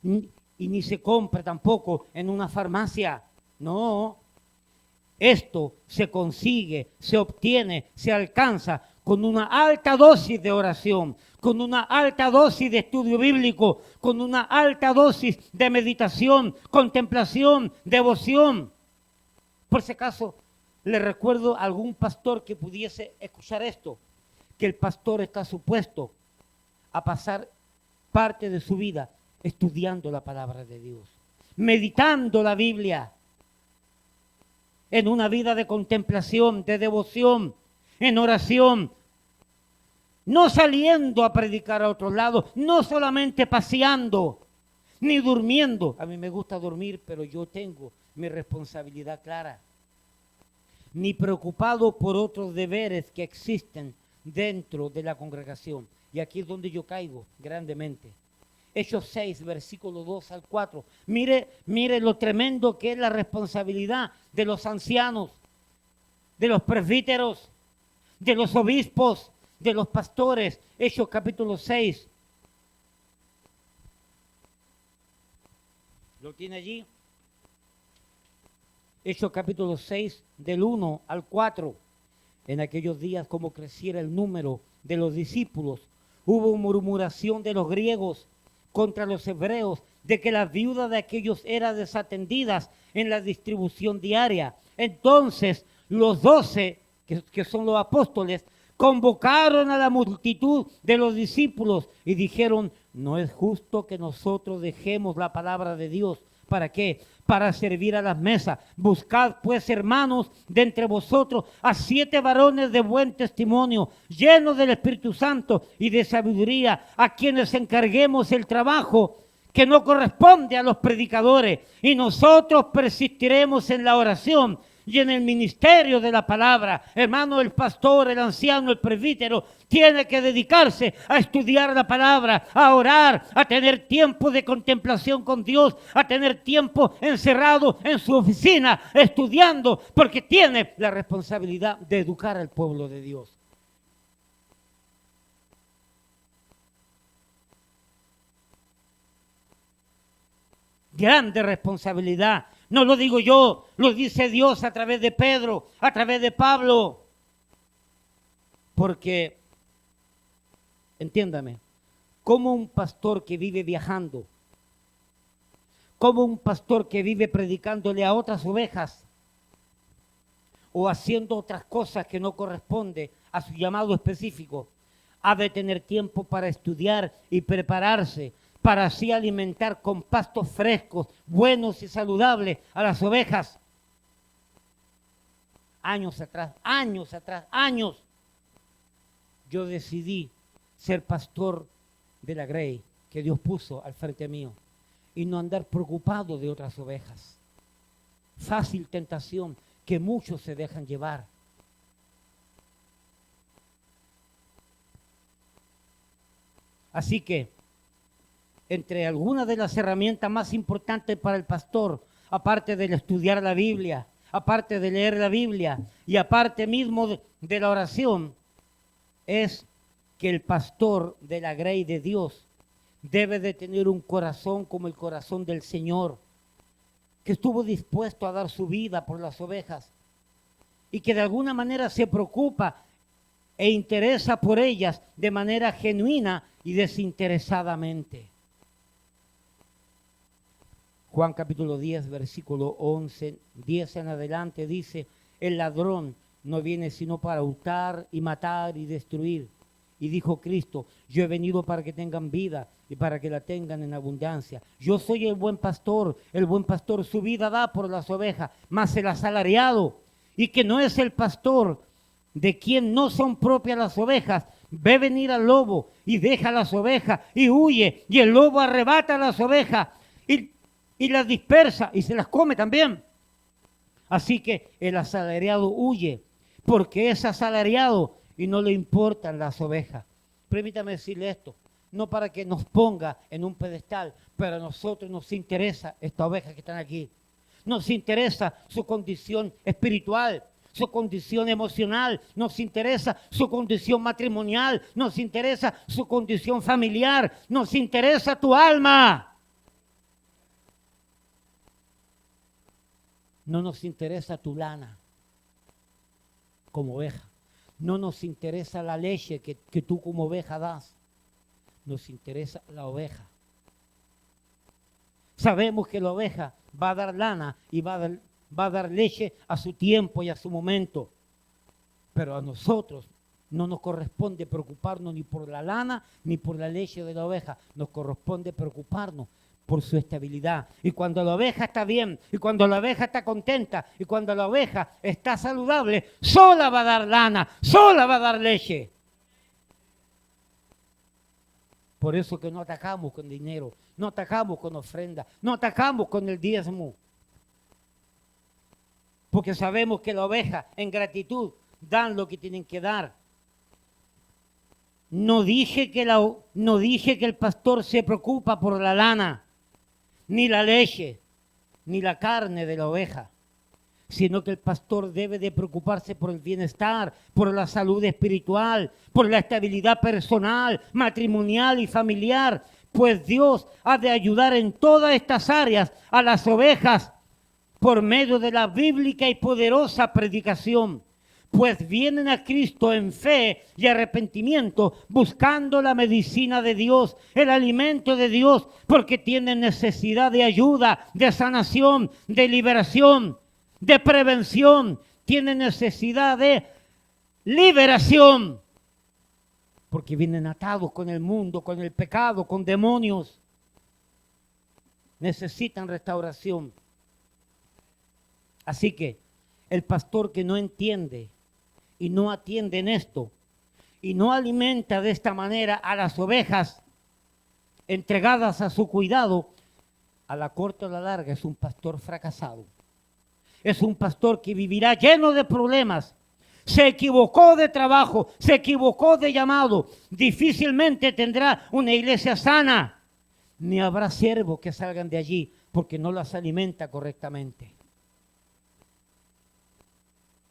[SPEAKER 1] Y ni se compra tampoco en una farmacia. No. Esto se consigue, se obtiene, se alcanza con una alta dosis de oración, con una alta dosis de estudio bíblico, con una alta dosis de meditación, contemplación, devoción. Por si acaso, le recuerdo a algún pastor que pudiese escuchar esto, que el pastor está supuesto a pasar parte de su vida estudiando la palabra de Dios, meditando la Biblia, en una vida de contemplación, de devoción, en oración, no saliendo a predicar a otros lados, no solamente paseando, ni durmiendo. A mí me gusta dormir, pero yo tengo mi responsabilidad clara. Ni preocupado por otros deberes que existen dentro de la congregación. Y aquí es donde yo caigo grandemente. Hechos 6, versículo 2 al 4. Mire lo tremendo que es la responsabilidad de los ancianos, de los presbíteros, de los obispos, de los pastores. Hechos capítulo 6. ¿Lo tiene allí? Hechos capítulo 6, del 1 al 4. En aquellos días, como creciera el número de los discípulos, hubo murmuración de los griegos contra los hebreos, de que las viudas de aquellos eran desatendidas en la distribución diaria. Entonces los 12, que son los apóstoles, convocaron a la multitud de los discípulos y dijeron: no es justo que nosotros dejemos la palabra de Dios. ¿Para qué? Para servir a las mesas. Buscad pues, hermanos, de entre vosotros a 7 varones de buen testimonio, llenos del Espíritu Santo y de sabiduría, a quienes encarguemos el trabajo que no corresponde a los predicadores, y nosotros persistiremos en la oración y en el ministerio de la palabra. Hermano, el pastor, el anciano, el presbítero tiene que dedicarse a estudiar la palabra, a orar, a tener tiempo de contemplación con Dios, a tener tiempo encerrado en su oficina estudiando, porque tiene la responsabilidad de educar al pueblo de Dios. Grande responsabilidad. No lo digo yo, lo dice Dios a través de Pedro, a través de Pablo. Porque, entiéndame, como un pastor que vive viajando, como un pastor que vive predicándole a otras ovejas o haciendo otras cosas que no corresponde a su llamado específico, ha de tener tiempo para estudiar y prepararse, para así alimentar con pastos frescos, buenos y saludables a las ovejas. Años atrás, yo decidí ser pastor de la Grey que Dios puso al frente mío y no andar preocupado de otras ovejas. Fácil tentación que muchos se dejan llevar. Así que, entre algunas de las herramientas más importantes para el pastor, aparte de estudiar la Biblia, aparte de leer la Biblia y aparte mismo de la oración, es que el pastor de la Grey de Dios debe de tener un corazón como el corazón del Señor, que estuvo dispuesto a dar su vida por las ovejas y que de alguna manera se preocupa e interesa por ellas de manera genuina y desinteresadamente. Juan capítulo 10, versículo 11, 10 en adelante dice: el ladrón no viene sino para hurtar y matar y destruir. Y dijo Cristo: yo he venido para que tengan vida y para que la tengan en abundancia. Yo soy el buen pastor su vida da por las ovejas, mas el asalariado y que no es el pastor de quien no son propias las ovejas, ve venir al lobo y deja las ovejas y huye, y el lobo arrebata las ovejas y las dispersa y se las come también. Así que el asalariado huye porque es asalariado y no le importan las ovejas. Permítame decirle esto, no para que nos ponga en un pedestal, pero a nosotros nos interesa estas ovejas que están aquí. Nos interesa su condición espiritual, su condición emocional, nos interesa su condición matrimonial, nos interesa su condición familiar, nos interesa tu alma. No nos interesa tu lana como oveja. No nos interesa la leche que tú como oveja das. Nos interesa la oveja. Sabemos que la oveja va a dar lana y va a dar leche a su tiempo y a su momento. Pero a nosotros no nos corresponde preocuparnos ni por la lana ni por la leche de la oveja. Nos corresponde preocuparnos por su estabilidad. Y cuando la oveja está bien, y cuando la oveja está contenta, y cuando la oveja está saludable, sola va a dar lana, sola va a dar leche. Por eso que no atacamos con dinero, no atacamos con ofrenda, no atacamos con el diezmo. Porque sabemos que la oveja en gratitud dan lo que tienen que dar. No dije que el pastor se preocupa por la lana, ni la leche, ni la carne de la oveja, sino que el pastor debe de preocuparse por el bienestar, por la salud espiritual, por la estabilidad personal, matrimonial y familiar, pues Dios ha de ayudar en todas estas áreas a las ovejas por medio de la bíblica y poderosa predicación. Pues vienen a Cristo en fe y arrepentimiento, buscando la medicina de Dios, el alimento de Dios, porque tienen necesidad de ayuda, de sanación, de liberación, de prevención, tienen necesidad de liberación, porque vienen atados con el mundo, con el pecado, con demonios. Necesitan restauración. Así que el pastor que no entiende y no atiende en esto y no alimenta de esta manera a las ovejas entregadas a su cuidado, a la corta o a la larga es un pastor fracasado. Es un pastor que vivirá lleno de problemas. Se equivocó de trabajo, se equivocó de llamado. Difícilmente tendrá una iglesia sana, ni habrá siervos que salgan de allí porque no las alimenta correctamente.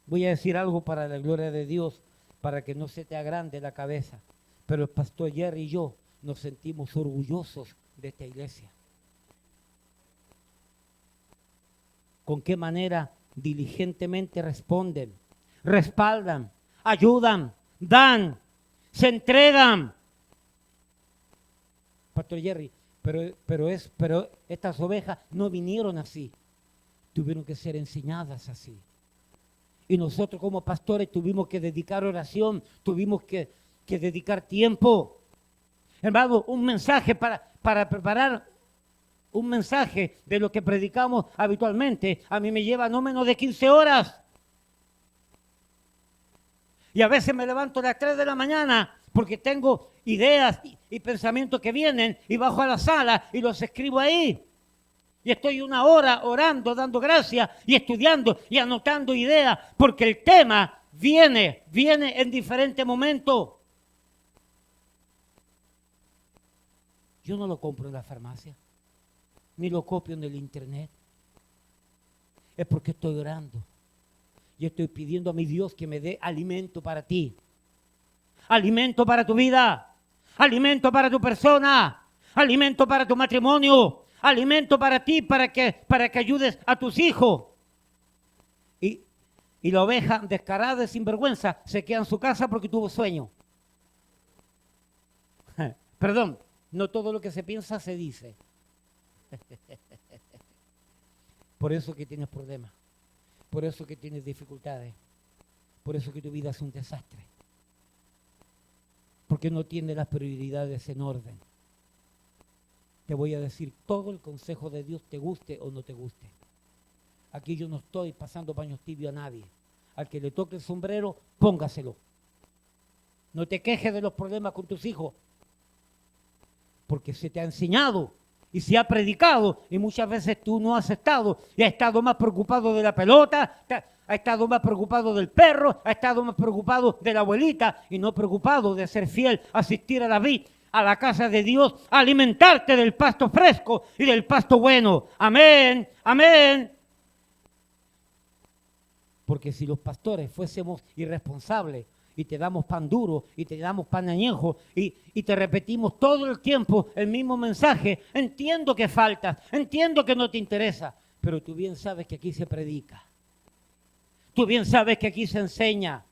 [SPEAKER 1] Voy a decir algo para la gloria de Dios, para que no se te agrande la cabeza. Pero el pastor Jerry y yo nos sentimos orgullosos de esta iglesia. ¿Con qué manera diligentemente responden, respaldan, ayudan, dan, se entregan? Pastor Jerry, pero estas ovejas no vinieron así, tuvieron que ser enseñadas así. Y nosotros como pastores tuvimos que dedicar oración, tuvimos que dedicar tiempo. Hermano, un mensaje para preparar un mensaje de lo que predicamos habitualmente, a mí me lleva no menos de 15 horas. Y a veces me levanto a las 3 de la mañana porque tengo ideas y pensamientos que vienen y bajo a la sala y los escribo ahí. Y estoy una hora orando, dando gracias y estudiando y anotando ideas, porque el tema viene en diferentes momentos. Yo no lo compro en la farmacia, ni lo copio en el internet. Es porque estoy orando y estoy pidiendo a mi Dios que me dé alimento para ti, alimento para tu vida, alimento para tu persona, alimento para tu matrimonio, alimento para ti, para que ayudes a tus hijos. Y la oveja descarada y sinvergüenza se queda en su casa porque tuvo sueño. Perdón, no todo lo que se piensa se dice. Por eso que tienes problemas, por eso que tienes dificultades, por eso que tu vida es un desastre, porque no tienes las prioridades en orden. Te voy a decir todo el consejo de Dios, te guste o no te guste. Aquí yo no estoy pasando paños tibios a nadie. al que le toque el sombrero, póngaselo. No te quejes de los problemas con tus hijos, porque se te ha enseñado y se ha predicado, y muchas veces tú no has estado, y has estado más preocupado de la pelota, has estado más preocupado del perro, has estado más preocupado de la abuelita, y no preocupado de ser fiel, asistir a la vid, a la casa de Dios, alimentarte del pasto fresco y del pasto bueno. Amén, amén. Porque si los pastores fuésemos irresponsables y te damos pan duro y te damos pan añejo y te repetimos todo el tiempo el mismo mensaje, entiendo que faltas, entiendo que no te interesa, pero tú bien sabes que aquí se predica. Tú bien sabes que aquí se enseña.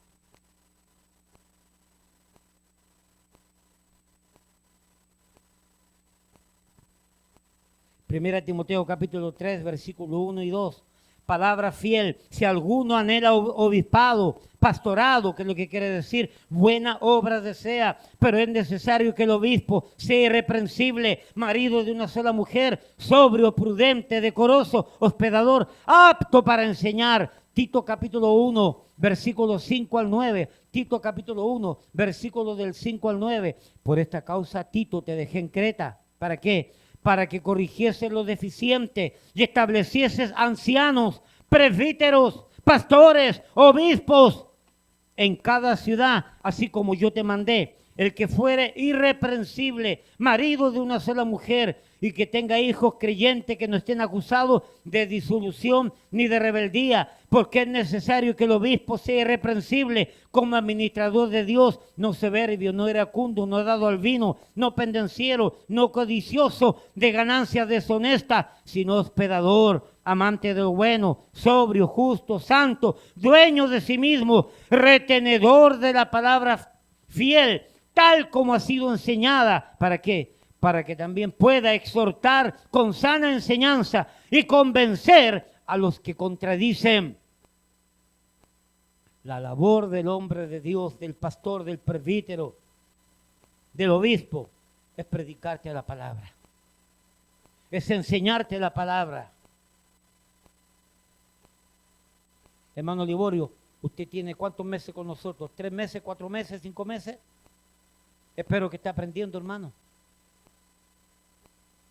[SPEAKER 1] Primera Timoteo capítulo 3, versículo 1 y 2. Palabra fiel, si alguno anhela obispado, pastorado, que es lo que quiere decir, buena obra desea, pero es necesario que el obispo sea irreprensible, marido de una sola mujer, sobrio, prudente, decoroso, hospedador, apto para enseñar. Tito capítulo 1, versículos 5 al 9. Tito capítulo 1, versículos del 5 al 9. Por esta causa, Tito, te dejé en Creta. ¿Para qué? Para que corrigiese lo deficiente y establecieses ancianos, presbíteros, pastores, obispos en cada ciudad, así como yo te mandé. El que fuere irreprensible, marido de una sola mujer, y que tenga hijos creyentes que no estén acusados de disolución ni de rebeldía, porque es necesario que el obispo sea irreprensible como administrador de Dios, no soberbio, no iracundo, no dado al vino, no pendenciero, no codicioso de ganancias deshonestas, sino hospedador, amante de lo bueno, sobrio, justo, santo, dueño de sí mismo, retenedor de la palabra fiel, tal como ha sido enseñada. ¿Para qué? Para que también pueda exhortar con sana enseñanza y convencer a los que contradicen. La labor del hombre de Dios, del pastor, del presbítero, del obispo, es predicarte la palabra. Es enseñarte la palabra. Hermano Liborio, ¿usted tiene cuántos meses con nosotros? ¿3 meses, 4 meses, 5 meses? Espero que esté aprendiendo, hermano.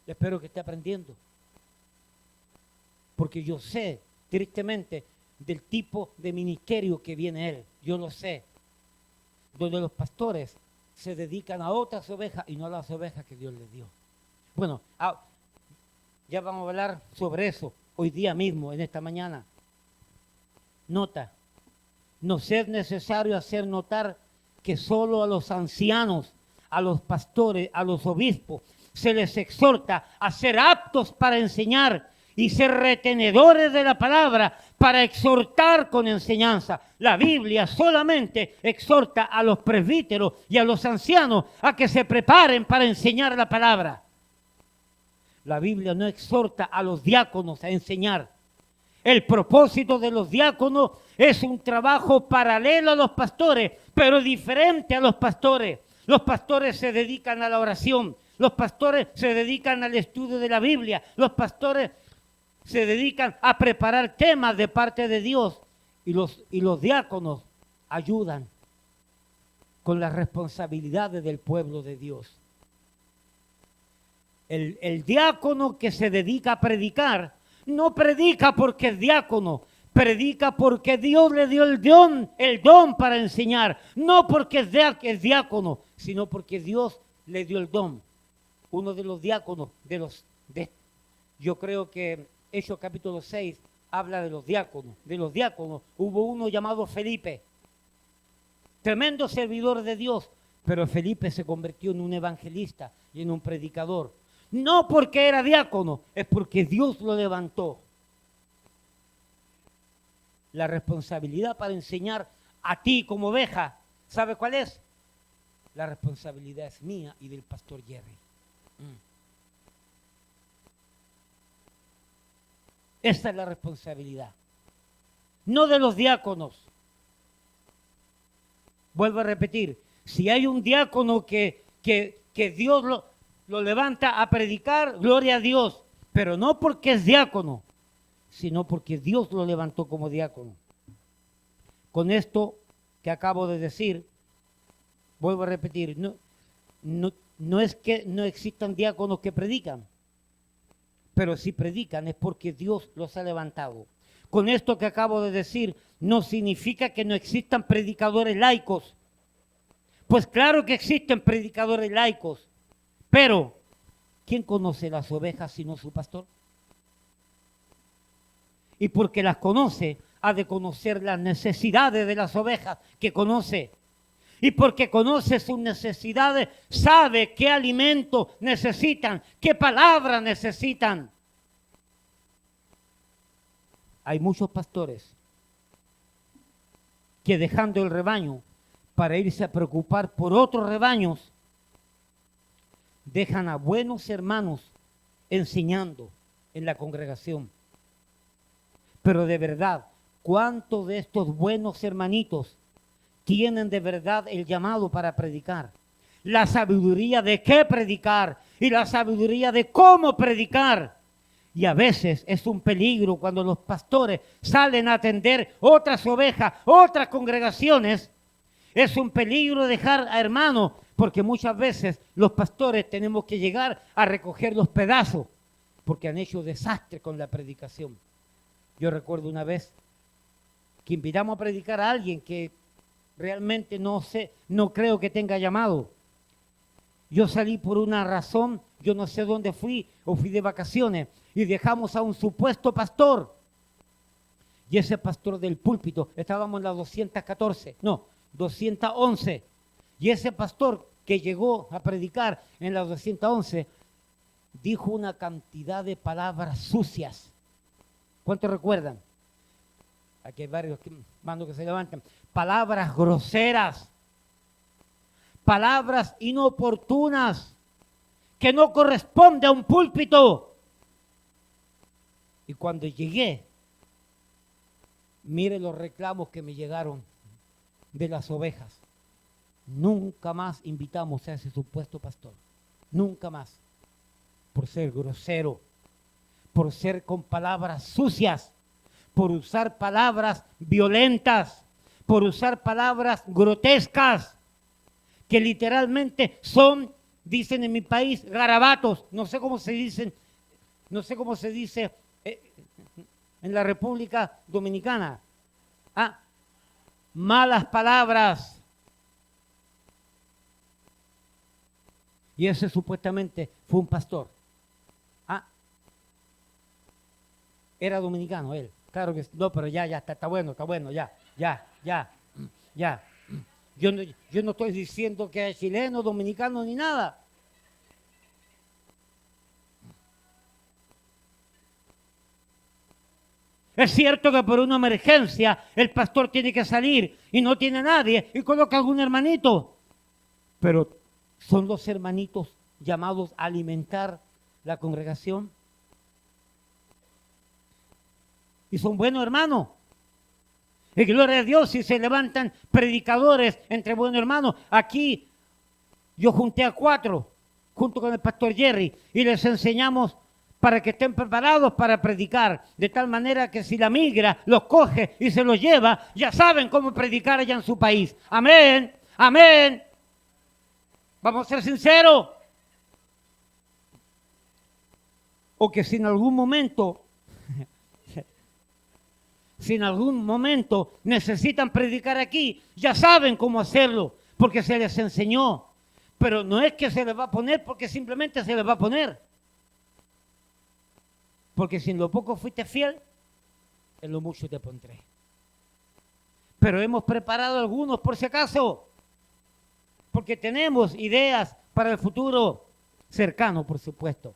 [SPEAKER 1] Espero que esté aprendiendo. Porque yo sé, tristemente, del tipo de ministerio que viene él. Yo lo sé. Donde los pastores se dedican a otras ovejas y no a las ovejas que Dios les dio. Bueno, ya vamos a hablar sobre eso hoy día mismo, en esta mañana. Nota, nos es necesario hacer notar que solo a los ancianos, a los pastores, a los obispos, se les exhorta a ser aptos para enseñar y ser retenedores de la palabra para exhortar con enseñanza. La Biblia solamente exhorta a los presbíteros y a los ancianos a que se preparen para enseñar la palabra. La Biblia no exhorta a los diáconos a enseñar. El propósito de los diáconos es un trabajo paralelo a los pastores, pero diferente a los pastores. Los pastores se dedican a la oración, los pastores se dedican al estudio de la Biblia, los pastores se dedican a preparar temas de parte de Dios y los diáconos ayudan con las responsabilidades del pueblo de Dios. El diácono que se dedica a predicar no predica porque es diácono, predica porque Dios le dio el don para enseñar, no porque es diácono, sino porque Dios le dio el don. Uno de los diáconos, yo creo que Hechos capítulo 6 habla de los diáconos. De los diáconos hubo uno llamado Felipe, tremendo servidor de Dios, pero Felipe se convirtió en un evangelista y en un predicador. No porque era diácono, es porque Dios lo levantó. La responsabilidad para enseñar a ti como oveja, ¿sabe cuál es? La responsabilidad es mía y del pastor Jerry. Esta es la responsabilidad. No de los diáconos. Vuelvo a repetir, si hay un diácono que Dios lo levanta a predicar, gloria a Dios, pero no porque es diácono, sino porque Dios lo levantó como diácono. Con esto que acabo de decir, vuelvo a repetir, no es que no existan diáconos que predican, pero si predican es porque Dios los ha levantado. Con esto que acabo de decir, no significa que no existan predicadores laicos. Pues claro que existen predicadores laicos, pero ¿quién conoce las ovejas sino su pastor? Y porque las conoce, ha de conocer las necesidades de las ovejas que conoce. Y porque conoce sus necesidades, sabe qué alimento necesitan, qué palabra necesitan. Hay muchos pastores que dejando el rebaño para irse a preocupar por otros rebaños, dejan a buenos hermanos enseñando en la congregación. Pero de verdad, ¿cuántos de estos buenos hermanitos tienen de verdad el llamado para predicar? La sabiduría de qué predicar y la sabiduría de cómo predicar. Y a veces es un peligro cuando los pastores salen a atender otras ovejas, otras congregaciones. Es un peligro dejar a hermanos, porque muchas veces los pastores tenemos que llegar a recoger los pedazos, porque han hecho desastre con la predicación. Yo recuerdo una vez que invitamos a predicar a alguien que realmente no creo que tenga llamado. Yo salí por una razón, yo no sé dónde fui, o fui de vacaciones, y dejamos a un supuesto pastor. Y ese pastor del púlpito, estábamos en la 211. Y ese pastor que llegó a predicar en la 211, dijo una cantidad de palabras sucias. ¿Cuántos recuerdan? Aquí hay varios manos que se levantan. Palabras groseras, palabras inoportunas, que no corresponde a un púlpito. Y cuando llegué, mire los reclamos que me llegaron de las ovejas. Nunca más invitamos a ese supuesto pastor. Nunca más. Por ser grosero, por ser con palabras sucias, por usar palabras violentas, por usar palabras grotescas, que literalmente son, dicen en mi país, garabatos. No sé cómo se dice en la República Dominicana. Malas palabras. Y ese supuestamente fue un pastor. Era dominicano él. Claro que no, pero ya está bueno, ya. Yo no estoy diciendo que es chileno, dominicano ni nada. Es cierto que por una emergencia el pastor tiene que salir y no tiene nadie y coloca algún hermanito. Pero ¿son los hermanitos llamados a alimentar la congregación? Y son buenos hermanos. Y gloria a Dios si se levantan predicadores entre buenos hermanos. Aquí yo junté a 4 junto con el pastor Jerry y les enseñamos para que estén preparados para predicar, de tal manera que si la migra los coge y se los lleva, ya saben cómo predicar allá en su país. Amén, amén. Vamos a ser sinceros. O que si en algún momento necesitan predicar aquí, ya saben cómo hacerlo, porque se les enseñó. Pero no es que se les va a poner porque simplemente se les va a poner. Porque si en lo poco fuiste fiel, en lo mucho te pondré. Pero hemos preparado algunos por si acaso, porque tenemos ideas para el futuro cercano, por supuesto.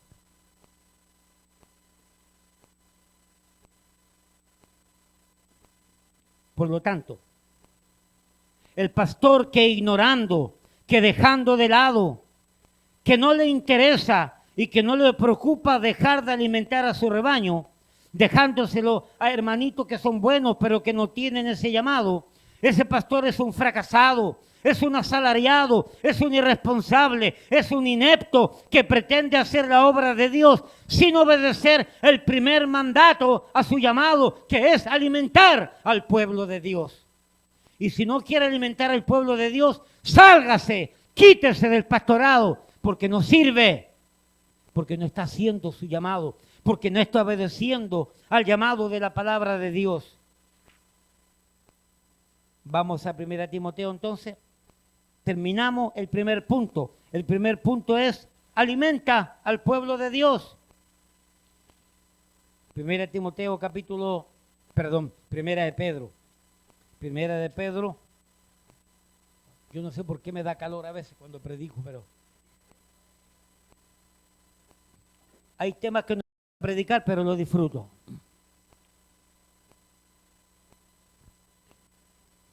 [SPEAKER 1] Por lo tanto, el pastor que ignorando, que dejando de lado, que no le interesa y que no le preocupa dejar de alimentar a su rebaño, dejándoselo a hermanitos que son buenos pero que no tienen ese llamado, ese pastor es un fracasado, es un asalariado, es un irresponsable, es un inepto que pretende hacer la obra de Dios sin obedecer el primer mandato a su llamado, que es alimentar al pueblo de Dios. Y si no quiere alimentar al pueblo de Dios, sálgase, quítese del pastorado, porque no sirve, porque no está haciendo su llamado, porque no está obedeciendo al llamado de la palabra de Dios. Vamos a 1 Timoteo entonces. Terminamos el primer punto. El primer punto es: alimenta al pueblo de Dios. 1 Timoteo Primera de Pedro. Primera de Pedro. Yo no sé por qué me da calor a veces cuando predico, pero hay temas que no puedo predicar, pero lo disfruto.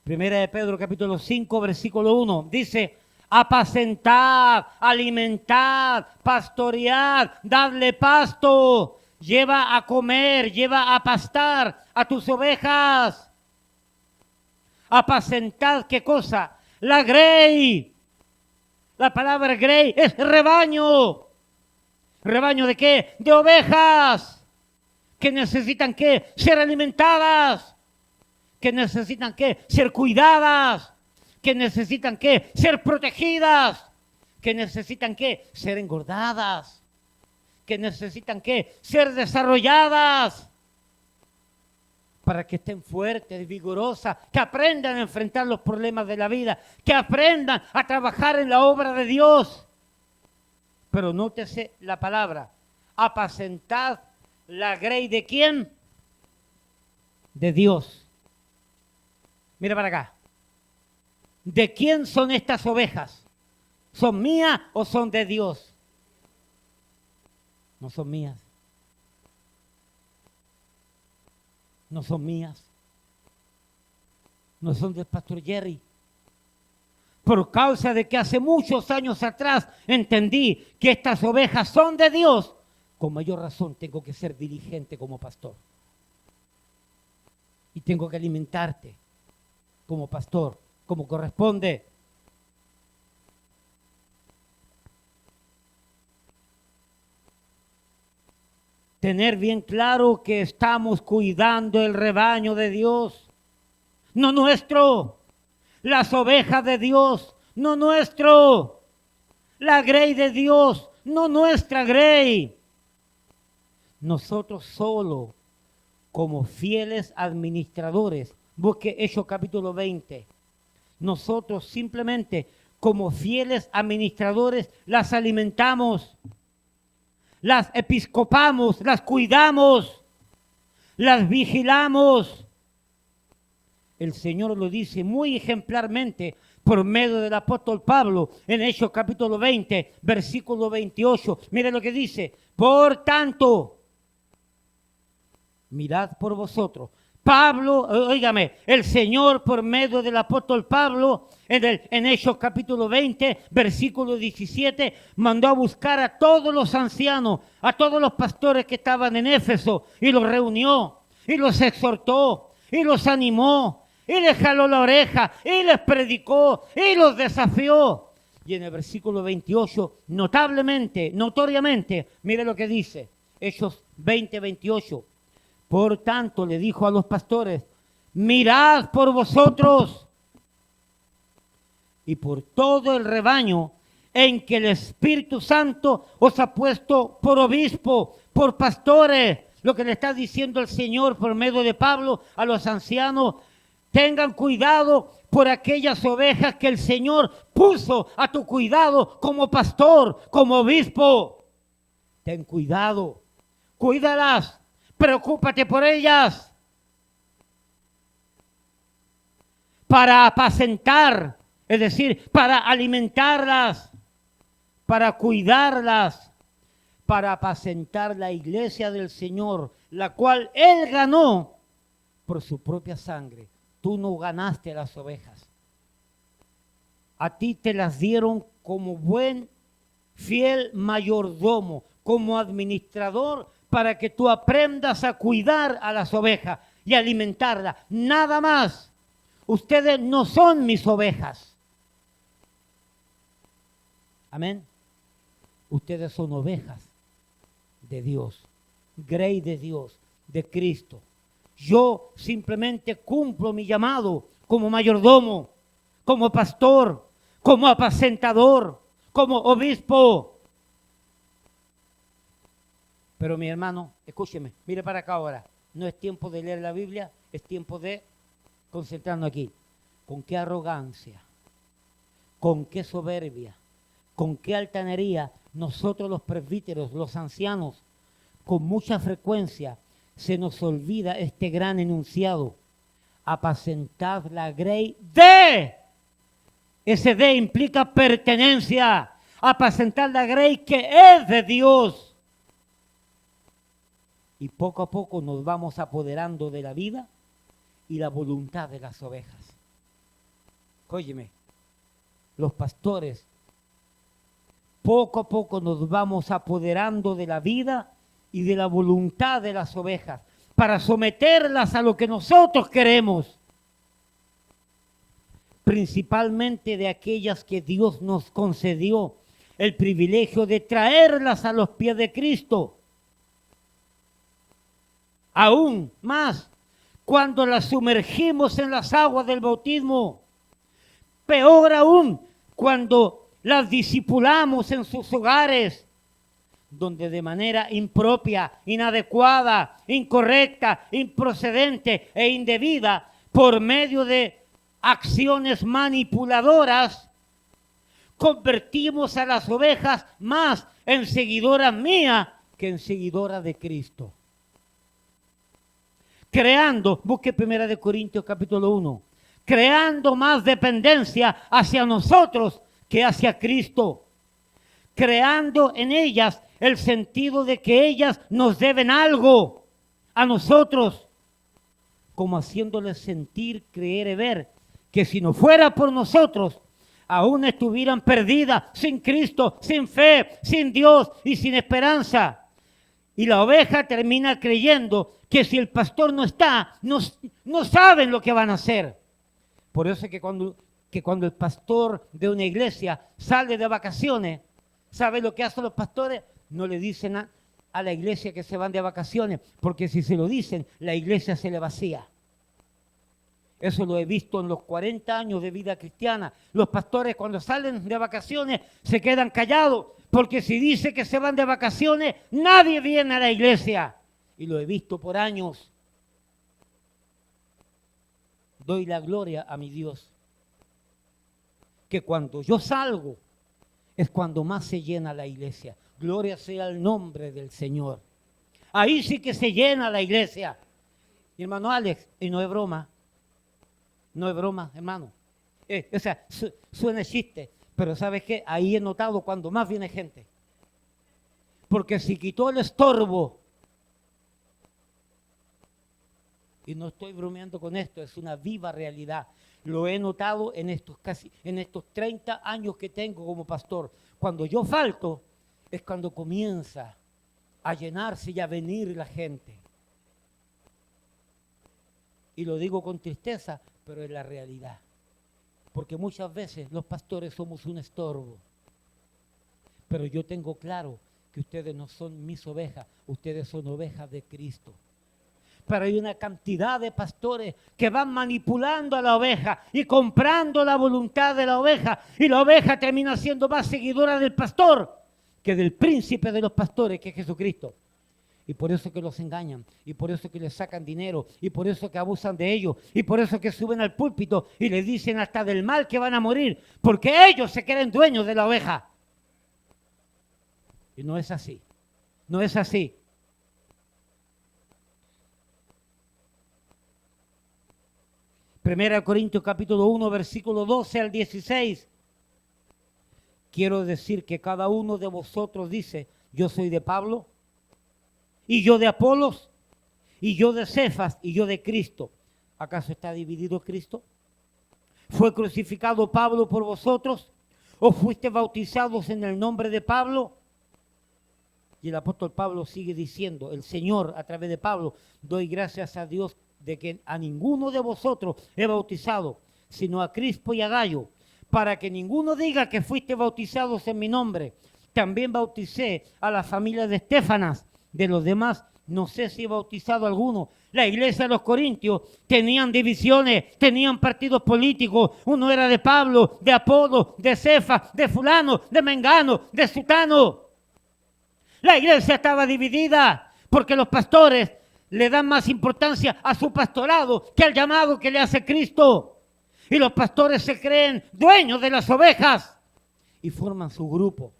[SPEAKER 1] Primera de Pedro, capítulo 5, versículo 1, dice: apacentad, alimentad, pastoread, dadle pasto, lleva a comer, lleva a pastar a tus ovejas. Apacentad, ¿qué cosa? La grey. La palabra grey es rebaño. ¿Rebaño de qué? De ovejas. Que necesitan ¿qué? Ser alimentadas. Que necesitan ¿qué? Ser cuidadas. Que necesitan ¿qué? Ser protegidas. Que necesitan ¿qué? Ser engordadas. Que necesitan ¿qué? Ser desarrolladas. Para que estén fuertes, vigorosas, que aprendan a enfrentar los problemas de la vida, que aprendan a trabajar en la obra de Dios. Pero nótese la palabra: apacentad la grey de ¿quién? De Dios. Mira para acá. ¿De quién son estas ovejas? ¿Son mías o son de Dios? No son mías. No son mías. No son del pastor Jerry. Por causa de que hace muchos años atrás entendí que estas ovejas son de Dios, con mayor razón tengo que ser diligente como pastor. Y tengo que alimentarte como pastor, como corresponde. Tener bien claro que estamos cuidando el rebaño de Dios, no nuestro. Las ovejas de Dios, no nuestro. La grey de Dios, no nuestra grey. Nosotros solo, como fieles administradores, busque Hechos capítulo 20. Nosotros simplemente, como fieles administradores, las alimentamos. Las episcopamos, las cuidamos, las vigilamos. El Señor lo dice muy ejemplarmente por medio del apóstol Pablo en Hechos capítulo 20, versículo 28. Mire lo que dice: por tanto, mirad por vosotros. Pablo, óigame, el Señor por medio del apóstol Pablo en Hechos capítulo 20, versículo 17, mandó a buscar a todos los ancianos, a todos los pastores que estaban en Éfeso, y los reunió, y los exhortó, y los animó, y les jaló la oreja, y les predicó, y los desafió. Y en el versículo 28, notoriamente, mire lo que dice, Hechos 20, 28. Por tanto, le dijo a los pastores: mirad por vosotros y por todo el rebaño en que el Espíritu Santo os ha puesto por obispo, por pastores. Lo que le está diciendo el Señor por medio de Pablo a los ancianos: tengan cuidado por aquellas ovejas que el Señor puso a tu cuidado como pastor, como obispo. Ten cuidado, cuídalas. Preocúpate por ellas para apacentar, es decir, para alimentarlas, para cuidarlas, para apacentar la iglesia del Señor, la cual Él ganó por su propia sangre. Tú no ganaste las ovejas. A ti te las dieron como buen, fiel mayordomo, como administrador, para que tú aprendas a cuidar a las ovejas y alimentarlas. Nada más. Ustedes no son mis ovejas. Amén. Ustedes son ovejas de Dios, grey de Dios, de Cristo. Yo simplemente cumplo mi llamado como mayordomo, como pastor, como apacentador, como obispo. Pero mi hermano, escúcheme, mire para acá ahora. No es tiempo de leer la Biblia, es tiempo de concentrarnos aquí. ¿Con qué arrogancia? ¿Con qué soberbia? ¿Con qué altanería nosotros los presbíteros, los ancianos, con mucha frecuencia se nos olvida este gran enunciado? Apacentad la grey de. Ese de implica pertenencia. Apacentad la grey que es de Dios. Y poco a poco nos vamos apoderando de la vida y la voluntad de las ovejas. Óyeme, los pastores, poco a poco nos vamos apoderando de la vida y de la voluntad de las ovejas para someterlas a lo que nosotros queremos, principalmente de aquellas que Dios nos concedió el privilegio de traerlas a los pies de Cristo. Aún más, cuando las sumergimos en las aguas del bautismo. Peor aún, cuando las discipulamos en sus hogares, donde de manera impropia, inadecuada, incorrecta, improcedente e indebida, por medio de acciones manipuladoras, convertimos a las ovejas más en seguidoras mías que en seguidoras de Cristo. Creando, busque 1 Corintios capítulo 1, creando más dependencia hacia nosotros que hacia Cristo, creando en ellas el sentido de que ellas nos deben algo a nosotros, como haciéndoles sentir, creer y ver que si no fuera por nosotros, aún estuvieran perdidas, sin Cristo, sin fe, sin Dios y sin esperanza. Y la oveja termina creyendo que si el pastor no está, no saben lo que van a hacer. Por eso es que cuando el pastor de una iglesia sale de vacaciones, ¿sabe lo que hacen los pastores? No le dicen a la iglesia que se van de vacaciones, porque si se lo dicen, la iglesia se le vacía. Eso lo he visto en los 40 años de vida cristiana. Los pastores cuando salen de vacaciones se quedan callados, porque si dice que se van de vacaciones, nadie viene a la iglesia. Y lo he visto por años. Doy la gloria a mi Dios, que cuando yo salgo es cuando más se llena la iglesia. Gloria sea el nombre del Señor. Ahí sí que se llena la iglesia. Mi hermano Alex, y no es broma. No es broma, hermano. O sea, suena chiste, pero ¿sabes qué? Ahí he notado cuando más viene gente. Porque si quitó el estorbo, y no estoy bromeando con esto, es una viva realidad. Lo he notado en estos 30 años que tengo como pastor. Cuando yo falto, es cuando comienza a llenarse y a venir la gente. Y lo digo con tristeza, pero es la realidad. Porque muchas veces los pastores somos un estorbo. Pero yo tengo claro que ustedes no son mis ovejas, ustedes son ovejas de Cristo. Pero hay una cantidad de pastores que van manipulando a la oveja y comprando la voluntad de la oveja. Y la oveja termina siendo más seguidora del pastor que del príncipe de los pastores, que es Jesucristo. Y por eso que los engañan, y por eso que les sacan dinero, y por eso que abusan de ellos, y por eso que suben al púlpito y les dicen hasta del mal que van a morir, porque ellos se creen dueños de la oveja. Y no es así, no es así. Primera Corintios capítulo 1, versículo 12 al 16. Quiero decir que cada uno de vosotros dice, yo soy de Pablo, y yo de Apolos, y yo de Cefas, y yo de Cristo. ¿Acaso está dividido Cristo? ¿Fue crucificado Pablo por vosotros? ¿O fuiste bautizados en el nombre de Pablo? Y el apóstol Pablo sigue diciendo, el Señor a través de Pablo, doy gracias a Dios de que a ninguno de vosotros he bautizado, sino a Crispo y a Gayo, para que ninguno diga que fuiste bautizados en mi nombre. También bauticé a la familia de Estéfanas. De los demás No sé si he bautizado a alguno. La iglesia de los Corintios tenían divisiones, tenían partidos políticos. Uno era de Pablo, de Apolo, de Cefas, de fulano, de Mengano, de Sutano. La iglesia estaba dividida porque los pastores le dan más importancia a su pastorado que al llamado que le hace Cristo. Y los pastores se creen dueños de las ovejas y forman su grupo.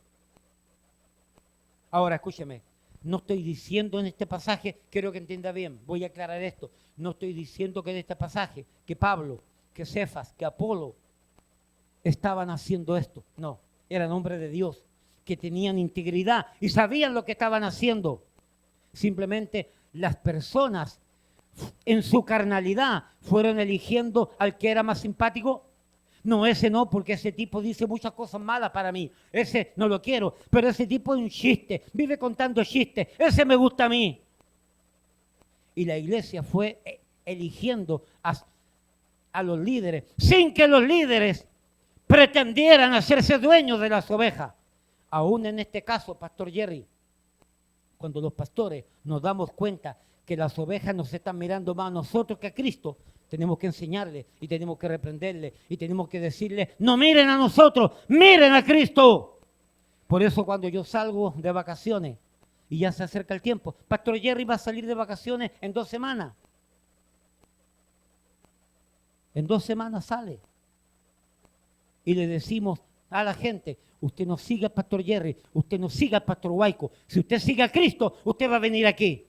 [SPEAKER 1] Ahora, escúcheme, no estoy diciendo en este pasaje, quiero que entienda bien, voy a aclarar esto, no estoy diciendo que en este pasaje, que Pablo, que Cefas, que Apolo estaban haciendo esto. No, eran hombres de Dios, que tenían integridad y sabían lo que estaban haciendo. Simplemente las personas en su carnalidad fueron eligiendo al que era más simpático. No, ese no, porque ese tipo dice muchas cosas malas para mí. Ese no lo quiero, pero ese tipo es un chiste, vive contando chistes. Ese me gusta a mí. Y la iglesia fue eligiendo a los líderes, sin que los líderes pretendieran hacerse dueños de las ovejas. Aún en este caso, Pastor Jerry, cuando los pastores nos damos cuenta que las ovejas nos están mirando más a nosotros que a Cristo, tenemos que enseñarles y tenemos que reprenderles y tenemos que decirles, no miren a nosotros, miren a Cristo. Por eso cuando yo salgo de vacaciones y ya se acerca el tiempo, Pastor Jerry va a salir de vacaciones en 2 semanas. En 2 semanas sale. Y le decimos a la gente, usted no siga al Pastor Jerry, usted no siga al Pastor Huayco. Si usted sigue a Cristo, usted va a venir aquí.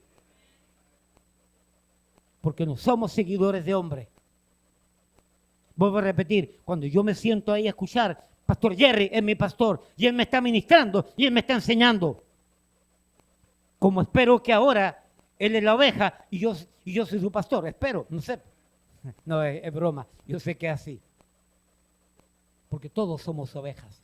[SPEAKER 1] Porque no somos seguidores de hombres. Vuelvo a repetir, cuando yo me siento ahí a escuchar, Pastor Jerry es mi pastor y él me está ministrando y él me está enseñando. Como espero que ahora él es la oveja y yo soy su pastor, espero, no sé. No, es broma, yo sé que es así. Porque todos somos ovejas.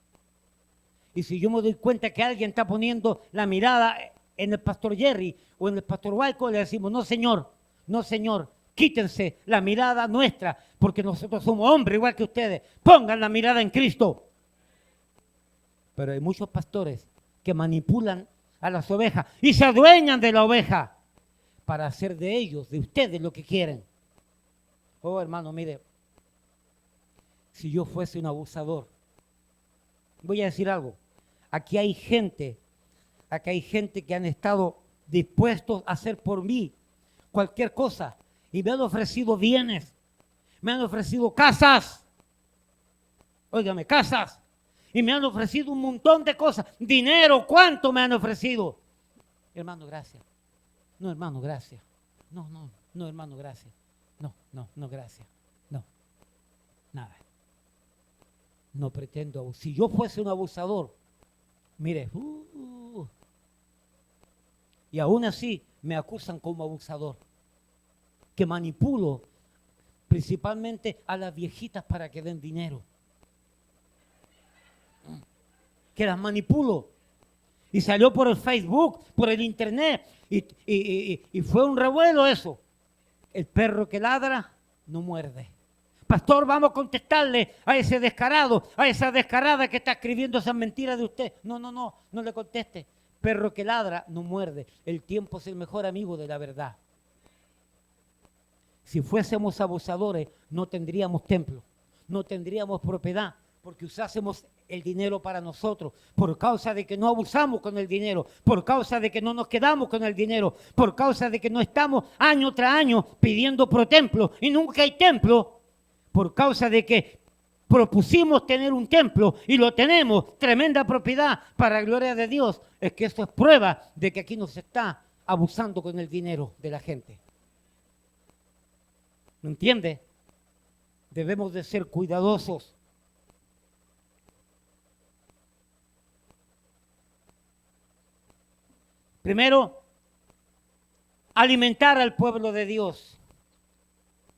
[SPEAKER 1] Y si yo me doy cuenta que alguien está poniendo la mirada en el Pastor Jerry o en el Pastor Huayco, le decimos, no señor, quítense la mirada nuestra, porque nosotros somos hombres igual que ustedes. Pongan la mirada en Cristo. Pero hay muchos pastores que manipulan a las ovejas y se adueñan de la oveja para hacer de ellos, de ustedes, lo que quieren. Oh, hermano, mire, si yo fuese un abusador, voy a decir algo. Aquí hay gente que han estado dispuestos a hacer por mí cualquier cosa y me han ofrecido bienes, me han ofrecido casas, óigame, casas, y me han ofrecido un montón de cosas, dinero, ¿cuánto me han ofrecido? Hermano, gracias. No, hermano, gracias. No, hermano, gracias. No, gracias. No, nada. No pretendo, si yo fuese un abusador, mire, y aún así me acusan como abusador, que manipulo principalmente a las viejitas para que den dinero, que las manipulo, y salió por el Facebook, por el internet, y fue un revuelo eso. El perro que ladra no muerde. Pastor, vamos a contestarle a ese descarado, a esa descarada que está escribiendo esas mentiras de usted. No le conteste. Perro que ladra no muerde. El tiempo es el mejor amigo de la verdad. Si fuésemos abusadores, no tendríamos templo, no tendríamos propiedad, porque usásemos el dinero para nosotros, por causa de que no abusamos con el dinero, por causa de que no nos quedamos con el dinero, por causa de que no estamos año tras año pidiendo pro templo y nunca hay templo, por causa de que propusimos tener un templo y lo tenemos, tremenda propiedad para la gloria de Dios. Es que eso es prueba de que aquí nos está abusando con el dinero de la gente. ¿Me entiende? Debemos de ser cuidadosos. Primero, alimentar al pueblo de Dios.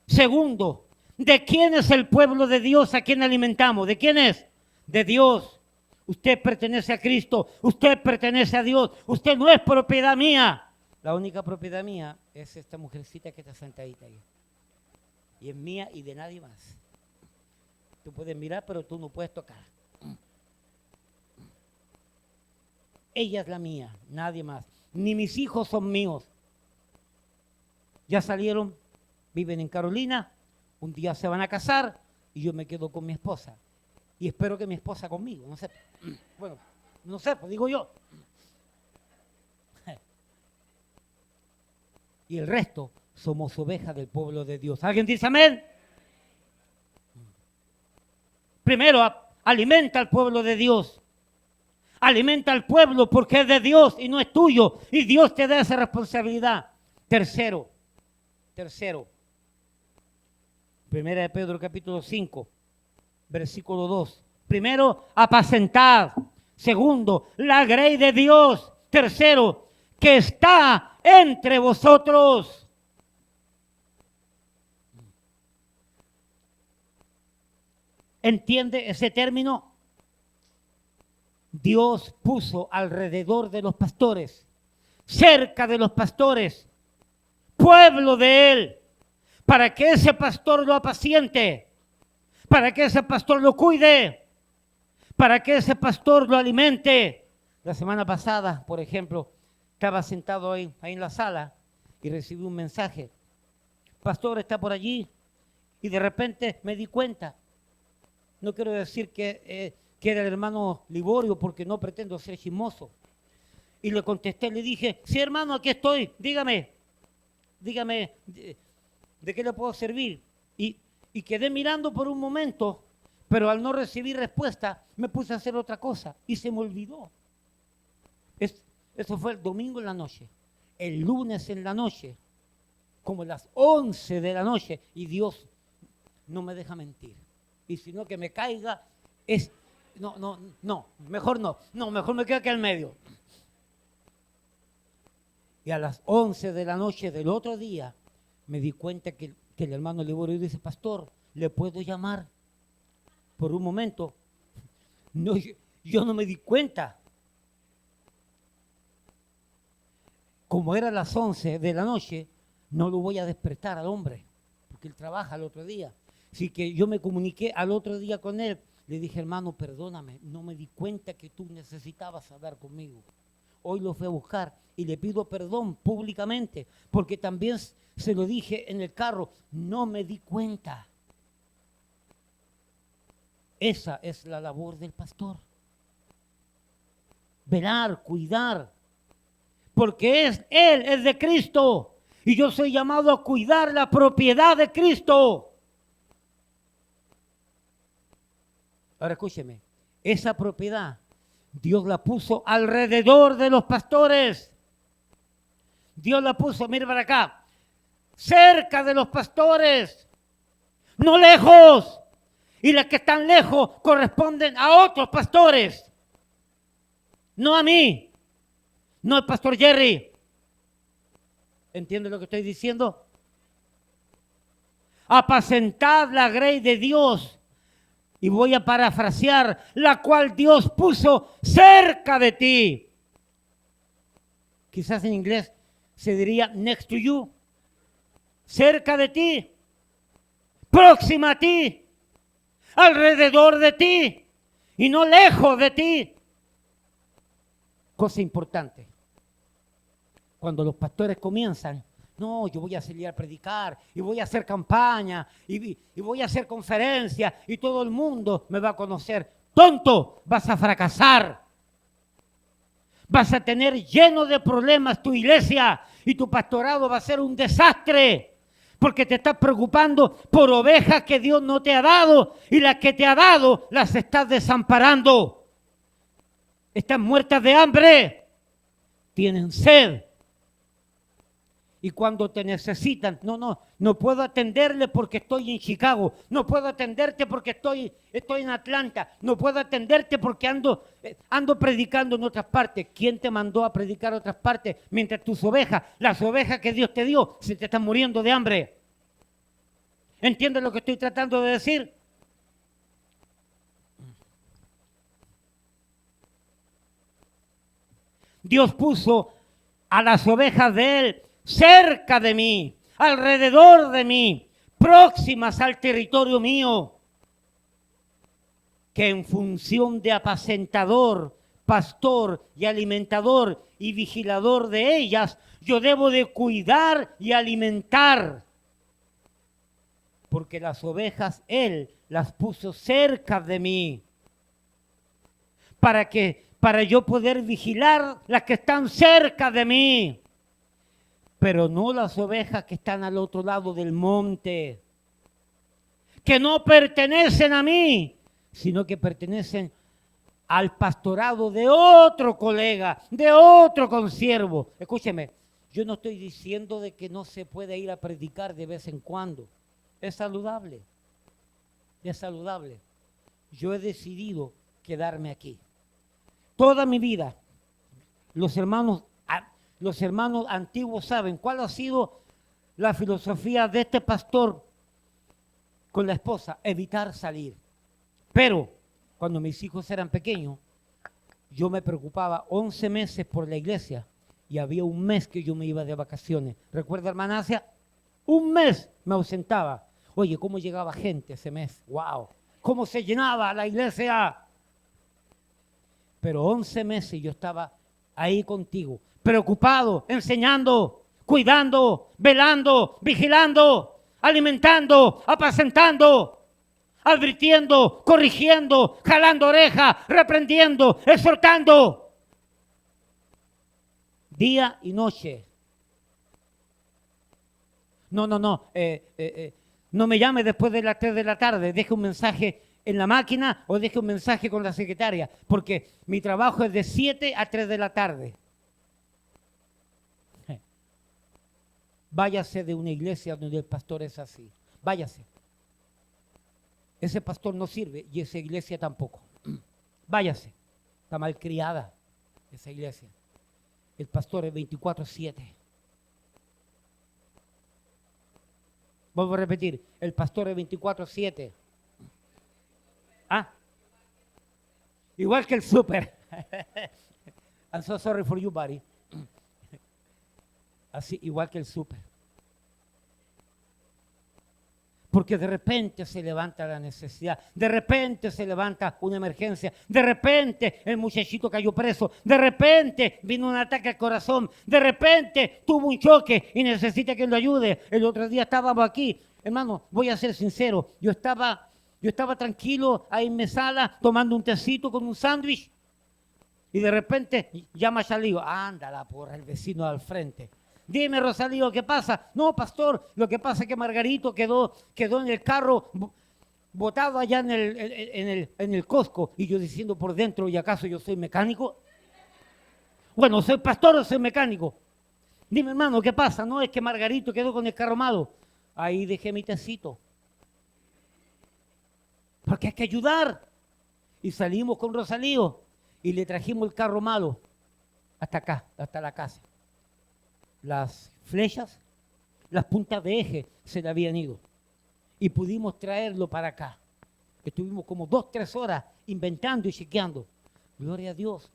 [SPEAKER 1] Segundo, ¿de quién es el pueblo de Dios? ¿A quién alimentamos? ¿De quién es? De Dios. Usted pertenece a Cristo, usted pertenece a Dios, usted no es propiedad mía. La única propiedad mía es esta mujercita que está sentadita ahí. Y es mía y de nadie más. Tú puedes mirar, pero tú no puedes tocar. Ella es la mía, nadie más. Ni mis hijos son míos. Ya salieron, viven en Carolina, un día se van a casar y yo me quedo con mi esposa. Y espero que mi esposa conmigo, no sé. Bueno, no sé, pues digo yo. Y el resto somos ovejas del pueblo de Dios. ¿Alguien dice amén? Primero, alimenta al pueblo de Dios. Alimenta al pueblo porque es de Dios y no es tuyo. Y Dios te da esa responsabilidad. Tercero. Primera de Pedro capítulo 5, versículo 2. Primero, apacentad. Segundo, la grey de Dios. Tercero, que está entre vosotros. ¿Entiende ese término? Dios puso alrededor de los pastores, cerca de los pastores, pueblo de Él, para que ese pastor lo apaciente, para que ese pastor lo cuide, para que ese pastor lo alimente. La semana pasada, por ejemplo, estaba sentado ahí en la sala y recibí un mensaje. Pastor está por allí y de repente me di cuenta. No quiero decir que era el hermano Liborio porque no pretendo ser chismoso. Y le contesté, le dije, sí hermano, aquí estoy, dígame, ¿de qué le puedo servir? Y quedé mirando por un momento, pero al no recibir respuesta, me puse a hacer otra cosa y se me olvidó. Eso fue el domingo en la noche. El lunes en la noche, como las 11 de la noche, y Dios no me deja mentir. Y si no que me caiga, mejor me quedo aquí al medio. Y a las 11 de la noche del otro día, me di cuenta que el hermano Liborio dice, pastor, ¿le puedo llamar? Por un momento, no, yo no me di cuenta. Como era las 11 de la noche, no lo voy a despertar al hombre, porque él trabaja el otro día. Así que yo me comuniqué al otro día con él. Le dije, hermano, perdóname, no me di cuenta que tú necesitabas hablar conmigo. Hoy lo fui a buscar y le pido perdón públicamente, porque también se lo dije en el carro, no me di cuenta. Esa es la labor del pastor. Velar, cuidar, porque Él es de Cristo y yo soy llamado a cuidar la propiedad de Cristo. Ahora escúcheme, esa propiedad Dios la puso alrededor de los pastores. Dios la puso, mire para acá, cerca de los pastores, no lejos. Y las que están lejos corresponden a otros pastores, no a mí, no al pastor Jerry. ¿Entiende lo que estoy diciendo? Apacentad la grey de Dios. Y voy a parafrasear, la cual Dios puso cerca de ti. Quizás en inglés se diría next to you. Cerca de ti, próxima a ti, alrededor de ti y no lejos de ti. Cosa importante. Cuando los pastores comienzan, no, yo voy a salir a predicar y voy a hacer campaña y voy a hacer conferencias y todo el mundo me va a conocer. Tonto, vas a fracasar. Vas a tener lleno de problemas tu iglesia y tu pastorado va a ser un desastre porque te estás preocupando por ovejas que Dios no te ha dado y las que te ha dado las estás desamparando. Están muertas de hambre, tienen sed. Y cuando te necesitan, no puedo atenderle porque estoy en Chicago, no puedo atenderte porque estoy en Atlanta, no puedo atenderte porque ando predicando en otras partes. ¿Quién te mandó a predicar a otras partes? Mientras tus ovejas, las ovejas que Dios te dio, se te están muriendo de hambre. ¿Entiendes lo que estoy tratando de decir? Dios puso a las ovejas de Él cerca de mí, alrededor de mí, próximas al territorio mío, que en función de apacentador pastor y alimentador y vigilador de ellas, yo debo de cuidar y alimentar. Porque las ovejas Él las puso cerca de mí. Para yo poder vigilar las que están cerca de mí. Pero no las ovejas que están al otro lado del monte. Que no pertenecen a mí, sino que pertenecen al pastorado de otro colega, de otro consiervo. Escúcheme, yo no estoy diciendo de que no se puede ir a predicar de vez en cuando. Es saludable, es saludable. Yo he decidido quedarme aquí. Toda mi vida, los hermanos antiguos saben cuál ha sido la filosofía de este pastor con la esposa: evitar salir. Pero cuando mis hijos eran pequeños, yo me preocupaba 11 meses por la iglesia y había un mes que yo me iba de vacaciones. ¿Recuerda, hermana Asia? Un mes me ausentaba. Oye, ¿cómo llegaba gente ese mes? ¡Wow! ¿Cómo se llenaba la iglesia? Pero 11 meses yo estaba ahí contigo, preocupado, enseñando, cuidando, velando, vigilando, alimentando, apacentando, advirtiendo, corrigiendo, jalando oreja, reprendiendo, exhortando. Día y noche. No me llame después de las 3 de la tarde, deje un mensaje en la máquina o deje un mensaje con la secretaria, porque mi trabajo es de 7 a 3 de la tarde. Váyase de una iglesia donde el pastor es así. Váyase. Ese pastor no sirve y esa iglesia tampoco. Váyase. Está mal criada esa iglesia. El pastor es 24/7. Vuelvo a repetir, el pastor es 24/7. Igual que el súper. I'm so sorry for you, buddy. Así, igual que el súper. Porque de repente se levanta la necesidad, de repente se levanta una emergencia, de repente el muchachito cayó preso, de repente vino un ataque al corazón, de repente tuvo un choque y necesita que lo ayude. El otro día estábamos aquí, hermano, voy a ser sincero, yo estaba tranquilo ahí en mi sala tomando un tecito con un sándwich y de repente llama a Chalío, ándala porra, el vecino al frente. Dime, Rosalío, ¿qué pasa? No, pastor, lo que pasa es que Margarito quedó en el carro botado allá en el Costco. Y yo diciendo por dentro, ¿y acaso yo soy mecánico? Bueno, ¿soy pastor o soy mecánico? Dime, hermano, ¿qué pasa? No, es que Margarito quedó con el carro malo. Ahí dejé mi tecito. Porque hay que ayudar. Y salimos con Rosalío y le trajimos el carro malo hasta acá, hasta la casa. Las flechas, las puntas de eje se le habían ido y pudimos traerlo para acá. Estuvimos como 2-3 horas inventando y chequeando. Gloria a Dios.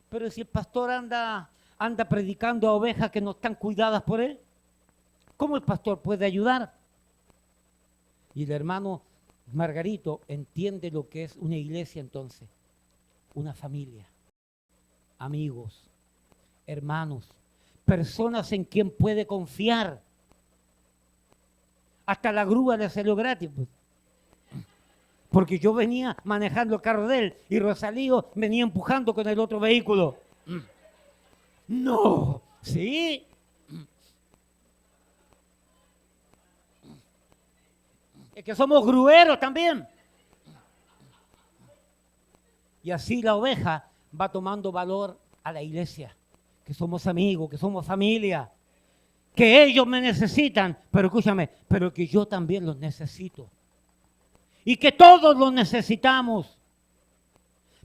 [SPEAKER 1] Pero si el pastor anda predicando a ovejas que no están cuidadas por él, ¿cómo el pastor puede ayudar? Y el hermano Margarito entiende lo que es una iglesia entonces, una familia, amigos, hermanos, personas en quien puede confiar. Hasta la grúa le salió gratis. Pues. Porque yo venía manejando el carro de él y Rosalío venía empujando con el otro vehículo. No, sí. Es que somos grueros también. Y así la oveja va tomando valor a la iglesia. Que somos amigos, que somos familia, que ellos me necesitan, pero escúchame, pero que yo también los necesito. Y que todos los necesitamos.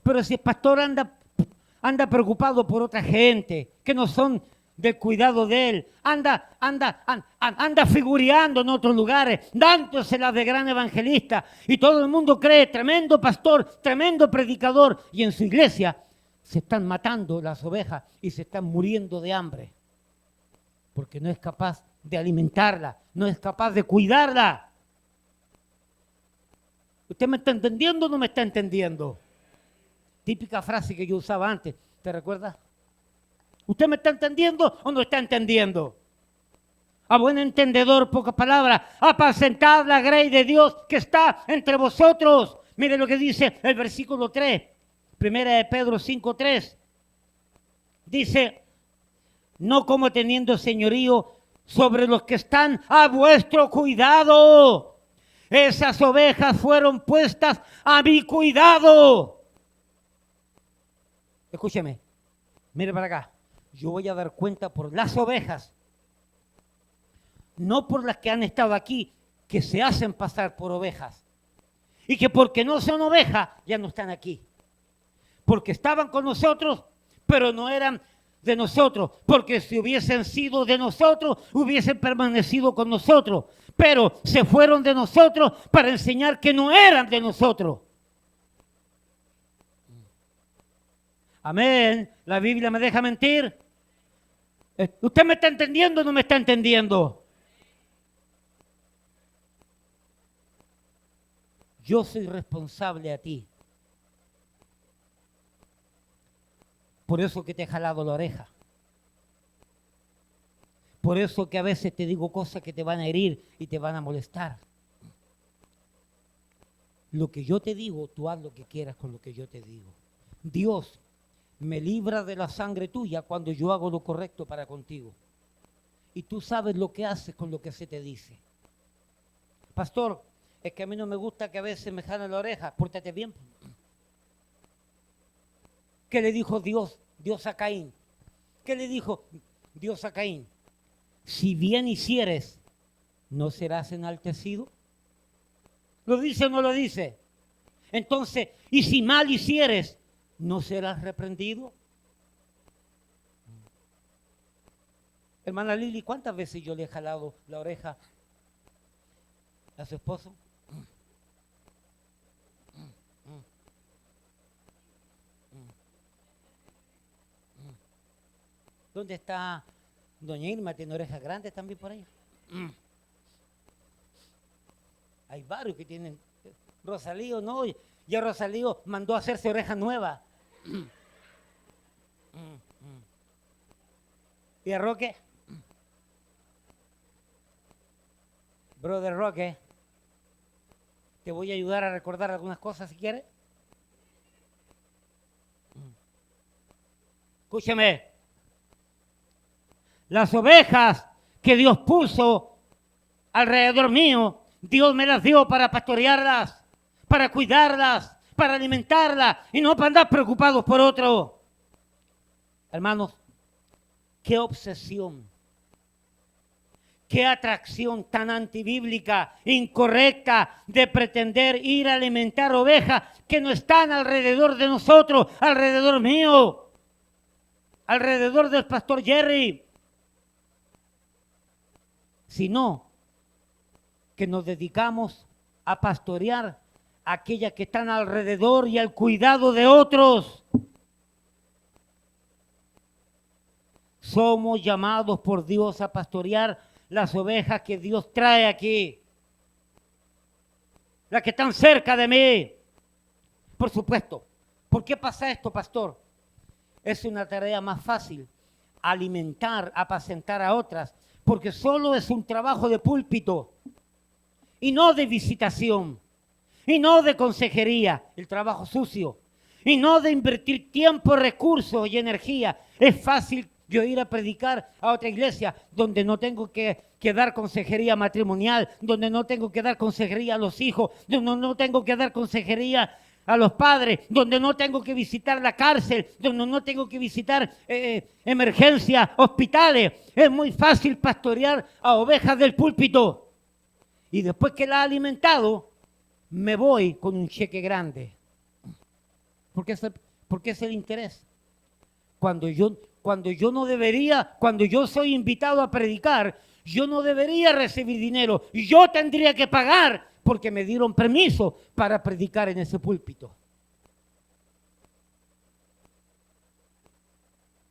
[SPEAKER 1] Pero si el pastor anda preocupado por otra gente, que no son del cuidado de él, anda figureando en otros lugares, dándoselas de gran evangelista, y todo el mundo cree, tremendo pastor, tremendo predicador, y en su iglesia se están matando las ovejas y se están muriendo de hambre. Porque no es capaz de alimentarla, no es capaz de cuidarla. ¿Usted me está entendiendo o no me está entendiendo? Típica frase que yo usaba antes, ¿te recuerdas? ¿Usted me está entendiendo o no está entendiendo? A buen entendedor, pocas palabras, apacentad la grey de Dios que está entre vosotros. Mire lo que dice el versículo 3, primera de Pedro 5:3. Dice, no como teniendo señorío sobre los que están a vuestro cuidado. Esas ovejas fueron puestas a mi cuidado. Escúcheme, mire para acá. Yo voy a dar cuenta por las ovejas, no por las que han estado aquí, que se hacen pasar por ovejas. Y que porque no son ovejas, ya no están aquí. Porque estaban con nosotros, pero no eran de nosotros. Porque si hubiesen sido de nosotros, hubiesen permanecido con nosotros. Pero se fueron de nosotros para enseñar que no eran de nosotros. Amén. ¿La Biblia me deja mentir? ¿Usted me está entendiendo o no me está entendiendo? Yo soy responsable a ti. Por eso que te he jalado la oreja. Por eso que a veces te digo cosas que te van a herir y te van a molestar. Lo que yo te digo, tú haz lo que quieras con lo que yo te digo. Dios me libra de la sangre tuya cuando yo hago lo correcto para contigo. Y tú sabes lo que haces con lo que se te dice. Pastor, es que a mí no me gusta que a veces me jalen la oreja. Pórtate bien. ¿Qué le dijo Dios a Caín? ¿Qué le dijo Dios a Caín? Si bien hicieres, ¿no serás enaltecido? ¿Lo dice o no lo dice? Entonces, y si mal hicieres, ¿no serás reprendido? Hermana Lili, ¿cuántas veces yo le he jalado la oreja a su esposo? ¿Dónde está doña Irma? ¿Tiene orejas grandes también por ahí? Hay varios que tienen. Rosalío no, ya Rosalío mandó a hacerse orejas nuevas. ¿Y a Roque? Brother Roque, te voy a ayudar a recordar algunas cosas si quieres. Escúchame. Las ovejas que Dios puso alrededor mío, Dios me las dio para pastorearlas, para cuidarlas, para alimentarlas y no para andar preocupados por otro. Hermanos, qué obsesión, qué atracción tan antibíblica, incorrecta de pretender ir a alimentar ovejas que no están alrededor de nosotros, alrededor mío, alrededor del pastor Jerry. Sino que nos dedicamos a pastorear a aquellas que están alrededor y al cuidado de otros. Somos llamados por Dios a pastorear las ovejas que Dios trae aquí, las que están cerca de mí. Por supuesto. ¿Por qué pasa esto, pastor? Es una tarea más fácil alimentar, apacentar a otras, porque solo es un trabajo de púlpito y no de visitación y no de consejería, el trabajo sucio, y no de invertir tiempo, recursos y energía. Es fácil yo ir a predicar a otra iglesia donde no tengo que dar consejería matrimonial, donde no tengo que dar consejería a los hijos, donde no tengo que dar consejería a los padres, donde no tengo que visitar la cárcel, donde no tengo que visitar emergencias, hospitales. Es muy fácil pastorear a ovejas del púlpito. Y después que la he alimentado, me voy con un cheque grande. Porque es el interés. Cuando yo no debería, cuando yo soy invitado a predicar, yo no debería recibir dinero. Yo tendría que pagar porque me dieron permiso para predicar en ese púlpito.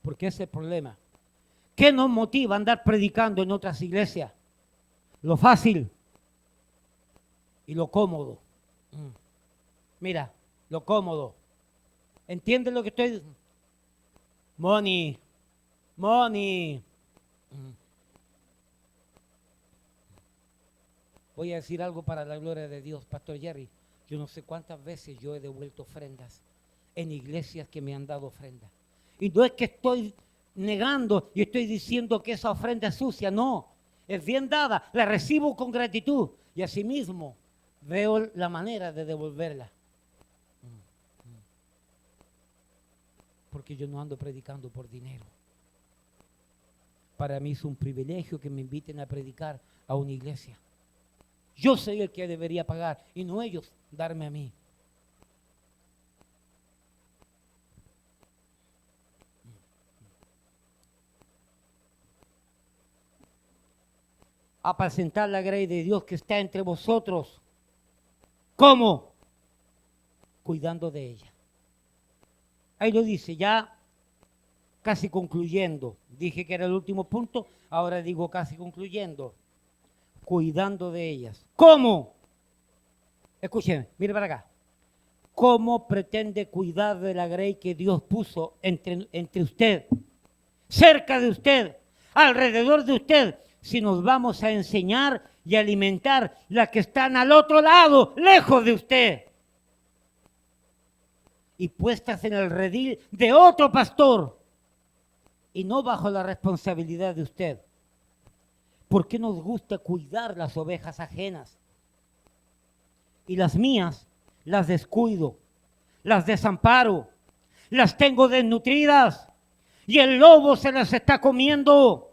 [SPEAKER 1] Porque ese es el problema. ¿Qué nos motiva a andar predicando en otras iglesias? Lo fácil y lo cómodo. Mira, lo cómodo. ¿Entiendes lo que estoy diciendo? Money. Voy a decir algo para la gloria de Dios, Pastor Jerry. Yo no sé cuántas veces yo he devuelto ofrendas en iglesias que me han dado ofrendas. Y no es que estoy negando y estoy diciendo que esa ofrenda es sucia, no. Es bien dada, la recibo con gratitud y asimismo veo la manera de devolverla. Porque yo no ando predicando por dinero. Para mí es un privilegio que me inviten a predicar a una iglesia. Yo soy el que debería pagar y no ellos darme a mí. Apacentar la grey de Dios que está entre vosotros. ¿Cómo? Cuidando de ella. Ahí lo dice, ya casi concluyendo. Dije que era el último punto, ahora digo casi concluyendo. Cuidando de ellas. ¿Cómo? Escúcheme, mire para acá. ¿Cómo pretende cuidar de la grey que Dios puso entre usted, cerca de usted, alrededor de usted, si nos vamos a enseñar y alimentar las que están al otro lado, lejos de usted, y puestas en el redil de otro pastor y no bajo la responsabilidad de usted? ¿Por qué nos gusta cuidar las ovejas ajenas? Y las mías las descuido, las desamparo, las tengo desnutridas y el lobo se las está comiendo.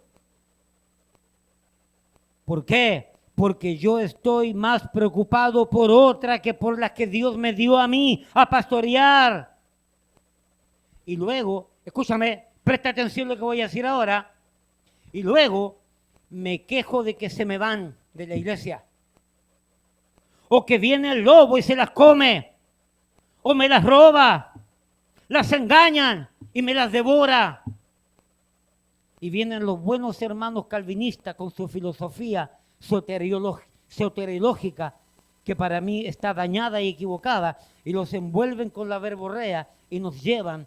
[SPEAKER 1] ¿Por qué? Porque yo estoy más preocupado por otra que por la que Dios me dio a mí a pastorear. Y luego, escúchame, presta atención a lo que voy a decir ahora. Y luego me quejo de que se me van de la iglesia. O que viene el lobo y se las come. O me las roba. Las engañan y me las devora. Y vienen los buenos hermanos calvinistas con su filosofía soteriológica, que para mí está dañada y equivocada, y los envuelven con la verborrea y nos llevan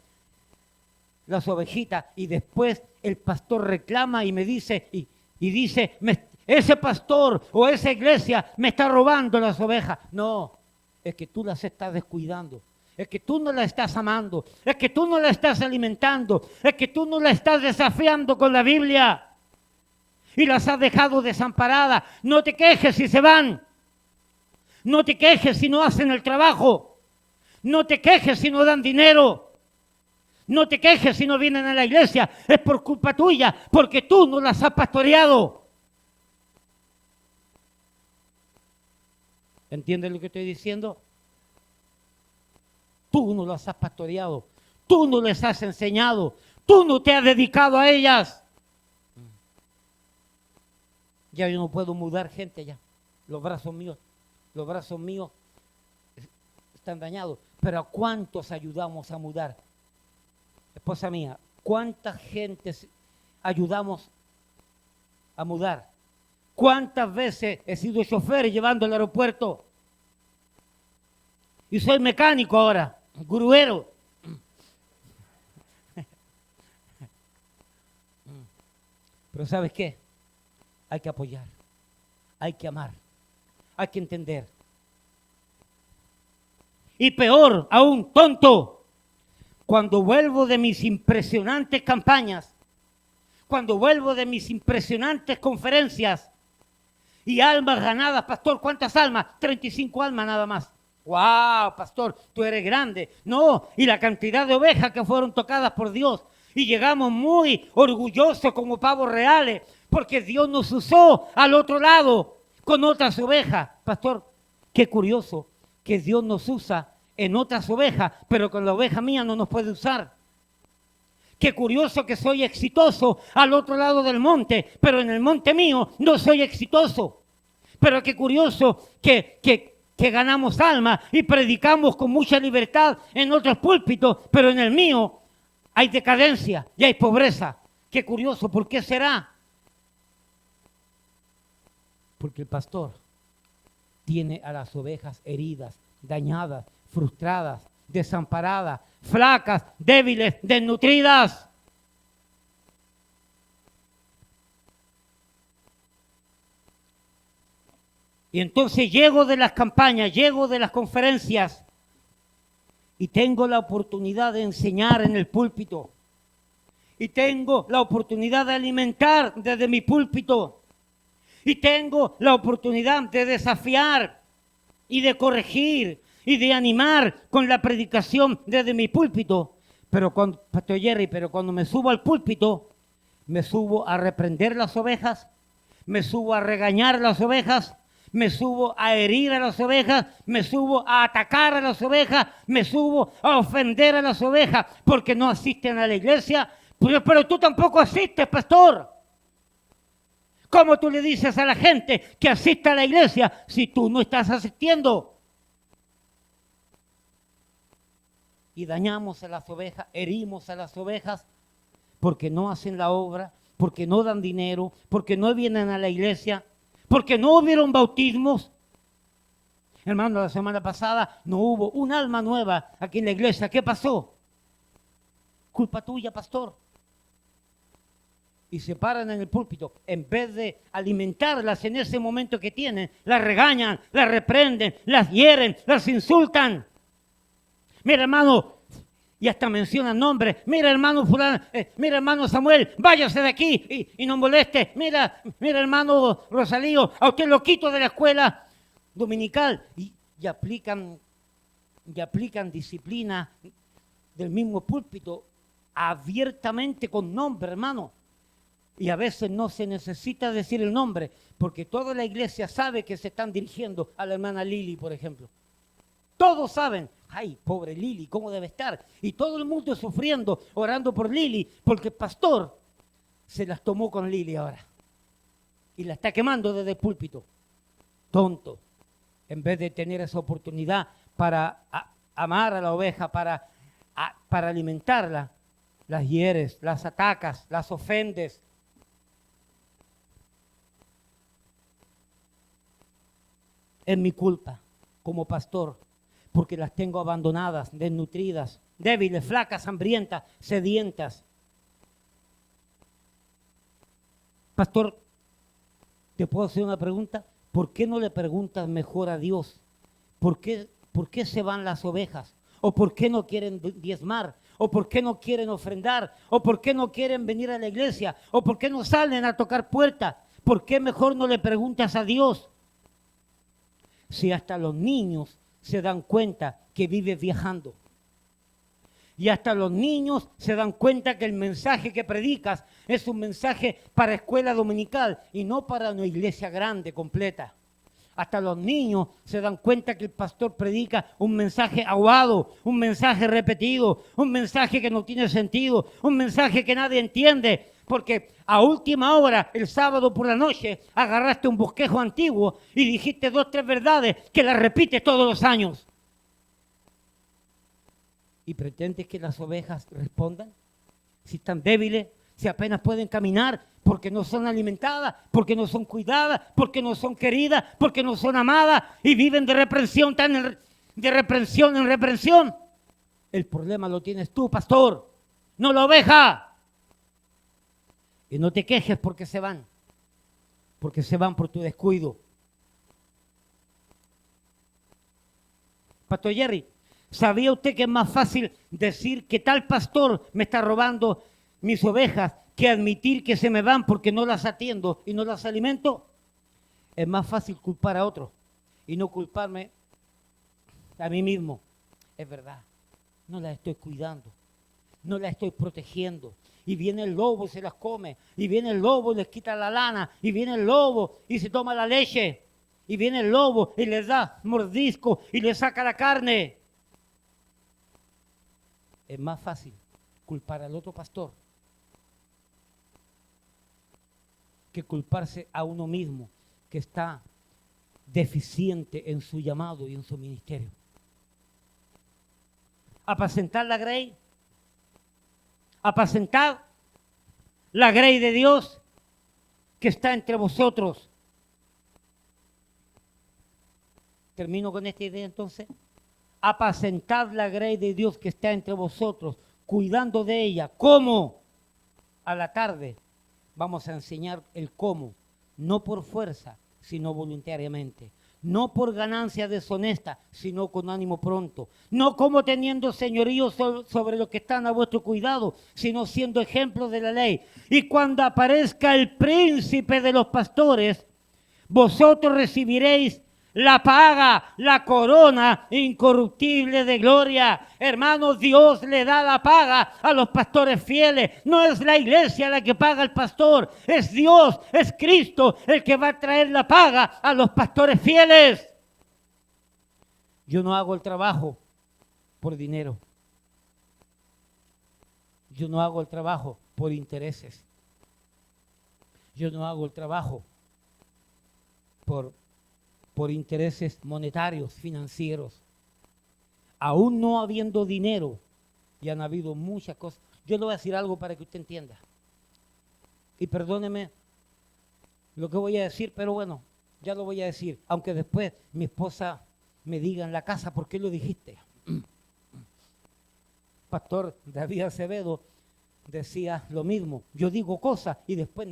[SPEAKER 1] las ovejitas. Y después el pastor reclama y me dice, y dice, ese pastor o esa iglesia me está robando las ovejas. No, es que tú las estás descuidando. Es que tú no la estás amando, es que tú no la estás alimentando, es que tú no la estás desafiando con la Biblia y las has dejado desamparadas. No te quejes si se van, no te quejes si no hacen el trabajo, no te quejes si no dan dinero, no te quejes si no vienen a la iglesia, es por culpa tuya, porque tú no las has pastoreado. ¿Entiendes lo que estoy diciendo? Tú no las has pastoreado, tú no les has enseñado, tú no te has dedicado a ellas. Ya yo no puedo mudar gente ya. Los brazos míos están dañados. Pero ¿a cuántos ayudamos a mudar? Esposa mía, ¿cuánta gente ayudamos a mudar? ¿Cuántas veces he sido chofer llevando al aeropuerto? Y soy mecánico ahora, gruero. Pero ¿sabes qué? Hay que apoyar, hay que amar, hay que entender. Y peor aún, tonto, cuando vuelvo de mis impresionantes campañas, cuando vuelvo de mis impresionantes conferencias y almas ganadas, pastor, ¿cuántas almas? 35 almas nada más. ¡Wow, pastor, tú eres grande! No, y la cantidad de ovejas que fueron tocadas por Dios. Y llegamos muy orgullosos como pavos reales, porque Dios nos usó al otro lado con otras ovejas. Pastor, qué curioso que Dios nos usa en otras ovejas, pero con la oveja mía no nos puede usar. Qué curioso que soy exitoso al otro lado del monte, pero en el monte mío no soy exitoso. Pero qué curioso que ganamos alma y predicamos con mucha libertad en otros púlpitos, pero en el mío hay decadencia y hay pobreza. Qué curioso, ¿por qué será? Porque el pastor tiene a las ovejas heridas, dañadas, frustradas, desamparadas, flacas, débiles, desnutridas. Y entonces llego de las campañas, llego de las conferencias y tengo la oportunidad de enseñar en el púlpito. Y tengo la oportunidad de alimentar desde mi púlpito. Y tengo la oportunidad de desafiar y de corregir y de animar con la predicación desde mi púlpito. Pastor Jerry, pero cuando me subo al púlpito, me subo a reprender las ovejas, me subo a regañar las ovejas, me subo a herir a las ovejas, me subo a atacar a las ovejas, me subo a ofender a las ovejas porque no asisten a la iglesia. Pero tú tampoco asistes, pastor. ¿Cómo tú le dices a la gente que asista a la iglesia si tú no estás asistiendo? Y dañamos a las ovejas, herimos a las ovejas porque no hacen la obra, porque no dan dinero, porque no vienen a la iglesia, porque no hubieron bautismos. Hermano, la semana pasada no hubo un alma nueva aquí en la iglesia. ¿Qué pasó? Culpa tuya, pastor. Y se paran en el púlpito, en vez de alimentarlas en ese momento que tienen, las regañan, las reprenden, las hieren, las insultan. Mira, hermano, y hasta mencionan nombres. Mira, hermano fulano, mira, hermano Samuel, váyase de aquí y no moleste. Mira, hermano Rosalío, a usted lo quito de la escuela dominical. Y aplican disciplina del mismo púlpito abiertamente con nombre, hermano. Y a veces no se necesita decir el nombre, porque toda la iglesia sabe que se están dirigiendo a la hermana Lili, por ejemplo. Todos saben, ay, pobre Lili, ¿cómo debe estar? Y todo el mundo sufriendo, orando por Lili, porque el pastor se las tomó con Lili ahora. Y la está quemando desde el púlpito. Tonto. En vez de tener esa oportunidad para amar a la oveja, para alimentarla, las hieres, las atacas, las ofendes. Es mi culpa como pastor, porque las tengo abandonadas, desnutridas, débiles, flacas, hambrientas, sedientas. Pastor, ¿te puedo hacer una pregunta? ¿Por qué no le preguntas mejor a Dios? ¿Por qué se van las ovejas? ¿O por qué no quieren diezmar? ¿O por qué no quieren ofrendar? ¿O por qué no quieren venir a la iglesia? ¿O por qué no salen a tocar puertas? ¿Por qué mejor no le preguntas a Dios? Si hasta los niños se dan cuenta que vives viajando. Y hasta los niños se dan cuenta que el mensaje que predicas es un mensaje para escuela dominical y no para una iglesia grande, completa. Hasta los niños se dan cuenta que el pastor predica un mensaje aguado, un mensaje repetido, un mensaje que no tiene sentido, un mensaje que nadie entiende. Porque a última hora, el sábado por la noche, agarraste un bosquejo antiguo y dijiste 2 o 3 verdades que las repites todos los años. ¿Y pretendes que las ovejas respondan? Si están débiles, si apenas pueden caminar, porque no son alimentadas, porque no son cuidadas, porque no son queridas, porque no son amadas y viven de reprensión, de reprensión en reprensión. El problema lo tienes tú, pastor, no la oveja. Y no te quejes porque se van por tu descuido. Pastor Jerry, ¿sabía usted que es más fácil decir que tal pastor me está robando mis ovejas que admitir que se me van porque no las atiendo y no las alimento? Es más fácil culpar a otro y no culparme a mí mismo. Es verdad, no las estoy cuidando, no las estoy protegiendo. Y viene el lobo y se las come. Y viene el lobo y les quita la lana. Y viene el lobo y se toma la leche. Y viene el lobo y les da mordisco y les saca la carne. Es más fácil culpar al otro pastor que culparse a uno mismo que está deficiente en su llamado y en su ministerio. Apacentar la grey. Apacentar la grey de Dios que está entre vosotros. Termino con esta idea entonces. apacentad la grey de Dios que está entre vosotros, cuidando de ella. ¿Cómo? A la tarde vamos a enseñar el cómo, no por fuerza, sino voluntariamente. No por ganancia deshonesta, sino con ánimo pronto. No como teniendo señorío sobre los que están a vuestro cuidado, sino siendo ejemplos de la ley. Y cuando aparezca el príncipe de los pastores, vosotros recibiréis la paga, la corona incorruptible de gloria. Hermanos, Dios le da la paga a los pastores fieles. No es la iglesia la que paga al pastor, es Dios, es Cristo el que va a traer la paga a los pastores fieles. Yo no hago el trabajo por dinero. Yo no hago el trabajo por intereses. Yo no hago el trabajo por intereses monetarios, financieros. Aún no habiendo dinero, y han habido muchas cosas. Yo le voy a decir algo para que usted entienda. Y perdóneme lo que voy a decir, pero bueno, ya lo voy a decir. Aunque después mi esposa me diga en la casa, ¿por qué lo dijiste? Pastor David Acevedo decía lo mismo. Yo digo cosas y después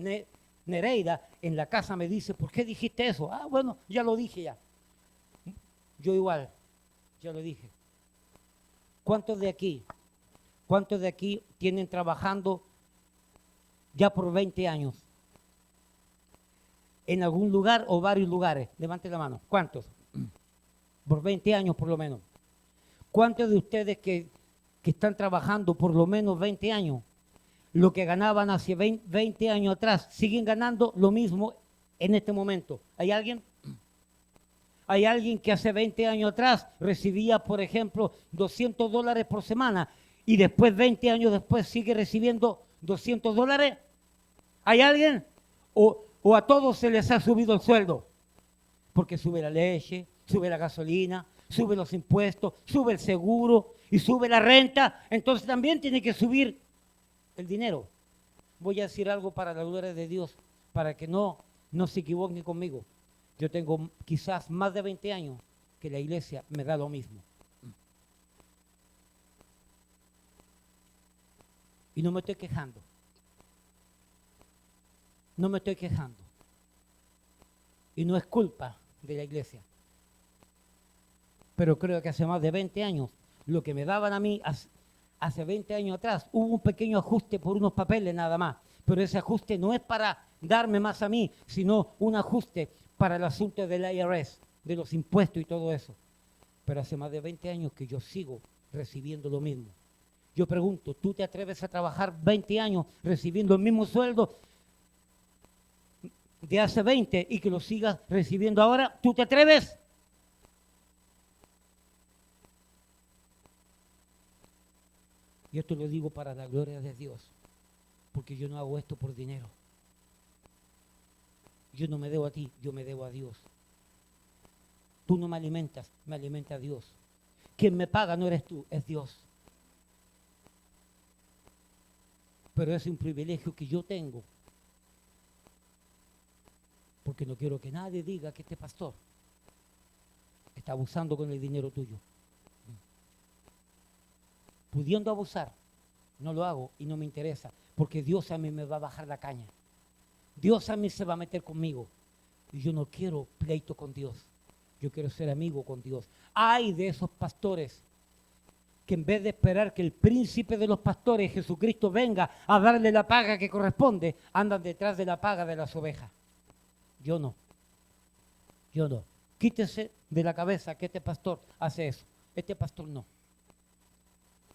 [SPEAKER 1] Nereida en la casa me dice, ¿por qué dijiste eso? Ah, bueno, ya lo dije ya. Yo igual, ya lo dije. ¿Cuántos de aquí tienen trabajando ya por 20 años? ¿En algún lugar o varios lugares? Levante la mano. ¿Cuántos? Por 20 años por lo menos. ¿Cuántos de ustedes que están trabajando por lo menos 20 años, lo que ganaban hace 20 años atrás, siguen ganando lo mismo en este momento? ¿Hay alguien? Hay alguien que hace 20 años atrás recibía, por ejemplo, $200 por semana y después, 20 años después, sigue recibiendo $200. ¿Hay alguien? ¿O a todos se les ha subido el sueldo? Porque sube la leche, sube la gasolina, sube los impuestos, sube el seguro y sube la renta. Entonces también tiene que subir el dinero. Voy a decir algo para la gloria de Dios, para que no se equivoquen conmigo. Yo tengo quizás más de 20 años que la iglesia me da lo mismo. Y no me estoy quejando. No me estoy quejando. Y no es culpa de la iglesia. Pero creo que hace más de 20 años, lo que me daban a mí hace 20 años atrás, hubo un pequeño ajuste por unos papeles nada más. Pero ese ajuste no es para darme más a mí, sino un ajuste para el asunto del IRS, de los impuestos y todo eso. Pero hace más de 20 años que yo sigo recibiendo lo mismo. Yo pregunto, ¿tú te atreves a trabajar 20 años recibiendo el mismo sueldo de hace 20 y que lo sigas recibiendo ahora? ¿Tú te atreves? Y esto lo digo para la gloria de Dios, porque yo no hago esto por dinero. Yo no me debo a ti, yo me debo a Dios. Tú no me alimentas, me alimenta Dios. Quien me paga no eres tú, es Dios. Pero es un privilegio que yo tengo, porque no quiero que nadie diga que este pastor está abusando con el dinero tuyo. Pudiendo abusar, no lo hago y no me interesa, porque Dios a mí me va a bajar la caña. Dios a mí se va a meter conmigo y yo no quiero pleito con Dios. Yo quiero ser amigo con Dios. Ay de esos pastores que en vez de esperar que el príncipe de los pastores, Jesucristo, venga a darle la paga que corresponde, andan detrás de la paga de las ovejas. Yo no. Yo no. Quítese de la cabeza que este pastor hace eso. Este pastor no.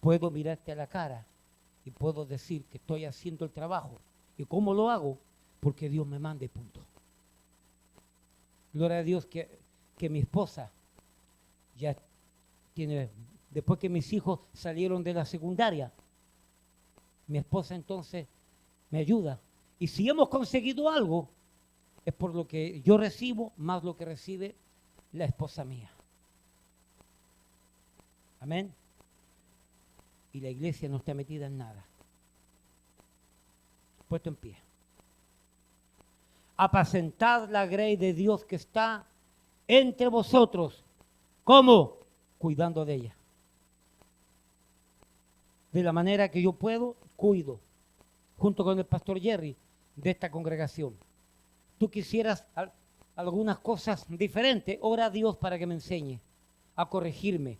[SPEAKER 1] Puedo mirarte a la cara y puedo decir que estoy haciendo el trabajo. ¿Y cómo lo hago? Porque Dios me manda y punto. Gloria a Dios que mi esposa ya tiene, después que mis hijos salieron de la secundaria, mi esposa entonces me ayuda. Y si hemos conseguido algo, es por lo que yo recibo más lo que recibe la esposa mía. Amén. Y la iglesia no está metida en nada. Puesto en pie. Apacentad la grey de Dios que está entre vosotros. ¿Cómo? cuidando de ella. De la manera que yo puedo, cuido, junto con el pastor Jerry, de esta congregación. Tú quisieras algunas cosas diferentes, ora a Dios para que me enseñe a corregirme.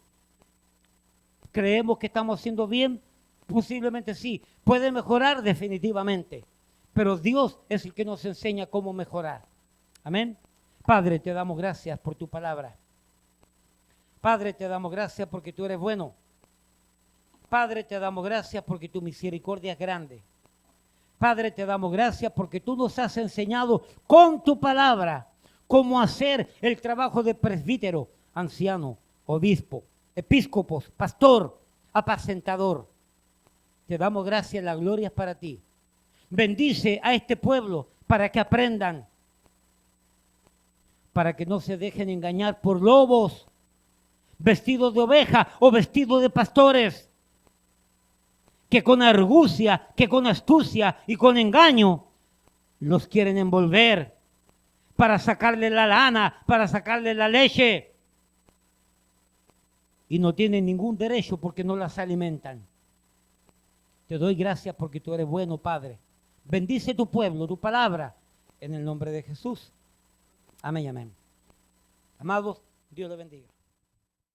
[SPEAKER 1] ¿Creemos que estamos haciendo bien? Posiblemente sí. ¿Puede mejorar? Definitivamente. Pero Dios es el que nos enseña cómo mejorar. Amén. Padre, te damos gracias por tu palabra. Padre, te damos gracias porque tú eres bueno. Padre, te damos gracias porque tu misericordia es grande. Padre, te damos gracias porque tú nos has enseñado con tu palabra cómo hacer el trabajo de presbítero, anciano, obispo, episcopos, pastor, apacentador. Te damos gracias, la gloria es para ti. Bendice a este pueblo para que aprendan, para que no se dejen engañar por lobos, vestidos de oveja o vestidos de pastores, que con argucia, que con astucia y con engaño los quieren envolver para sacarle la lana, para sacarle la leche. Y no tienen ningún derecho porque no las alimentan. Te doy gracias porque tú eres bueno, Padre. Bendice tu pueblo, tu palabra, en el nombre de Jesús. Amén y amén. Amados, Dios les bendiga.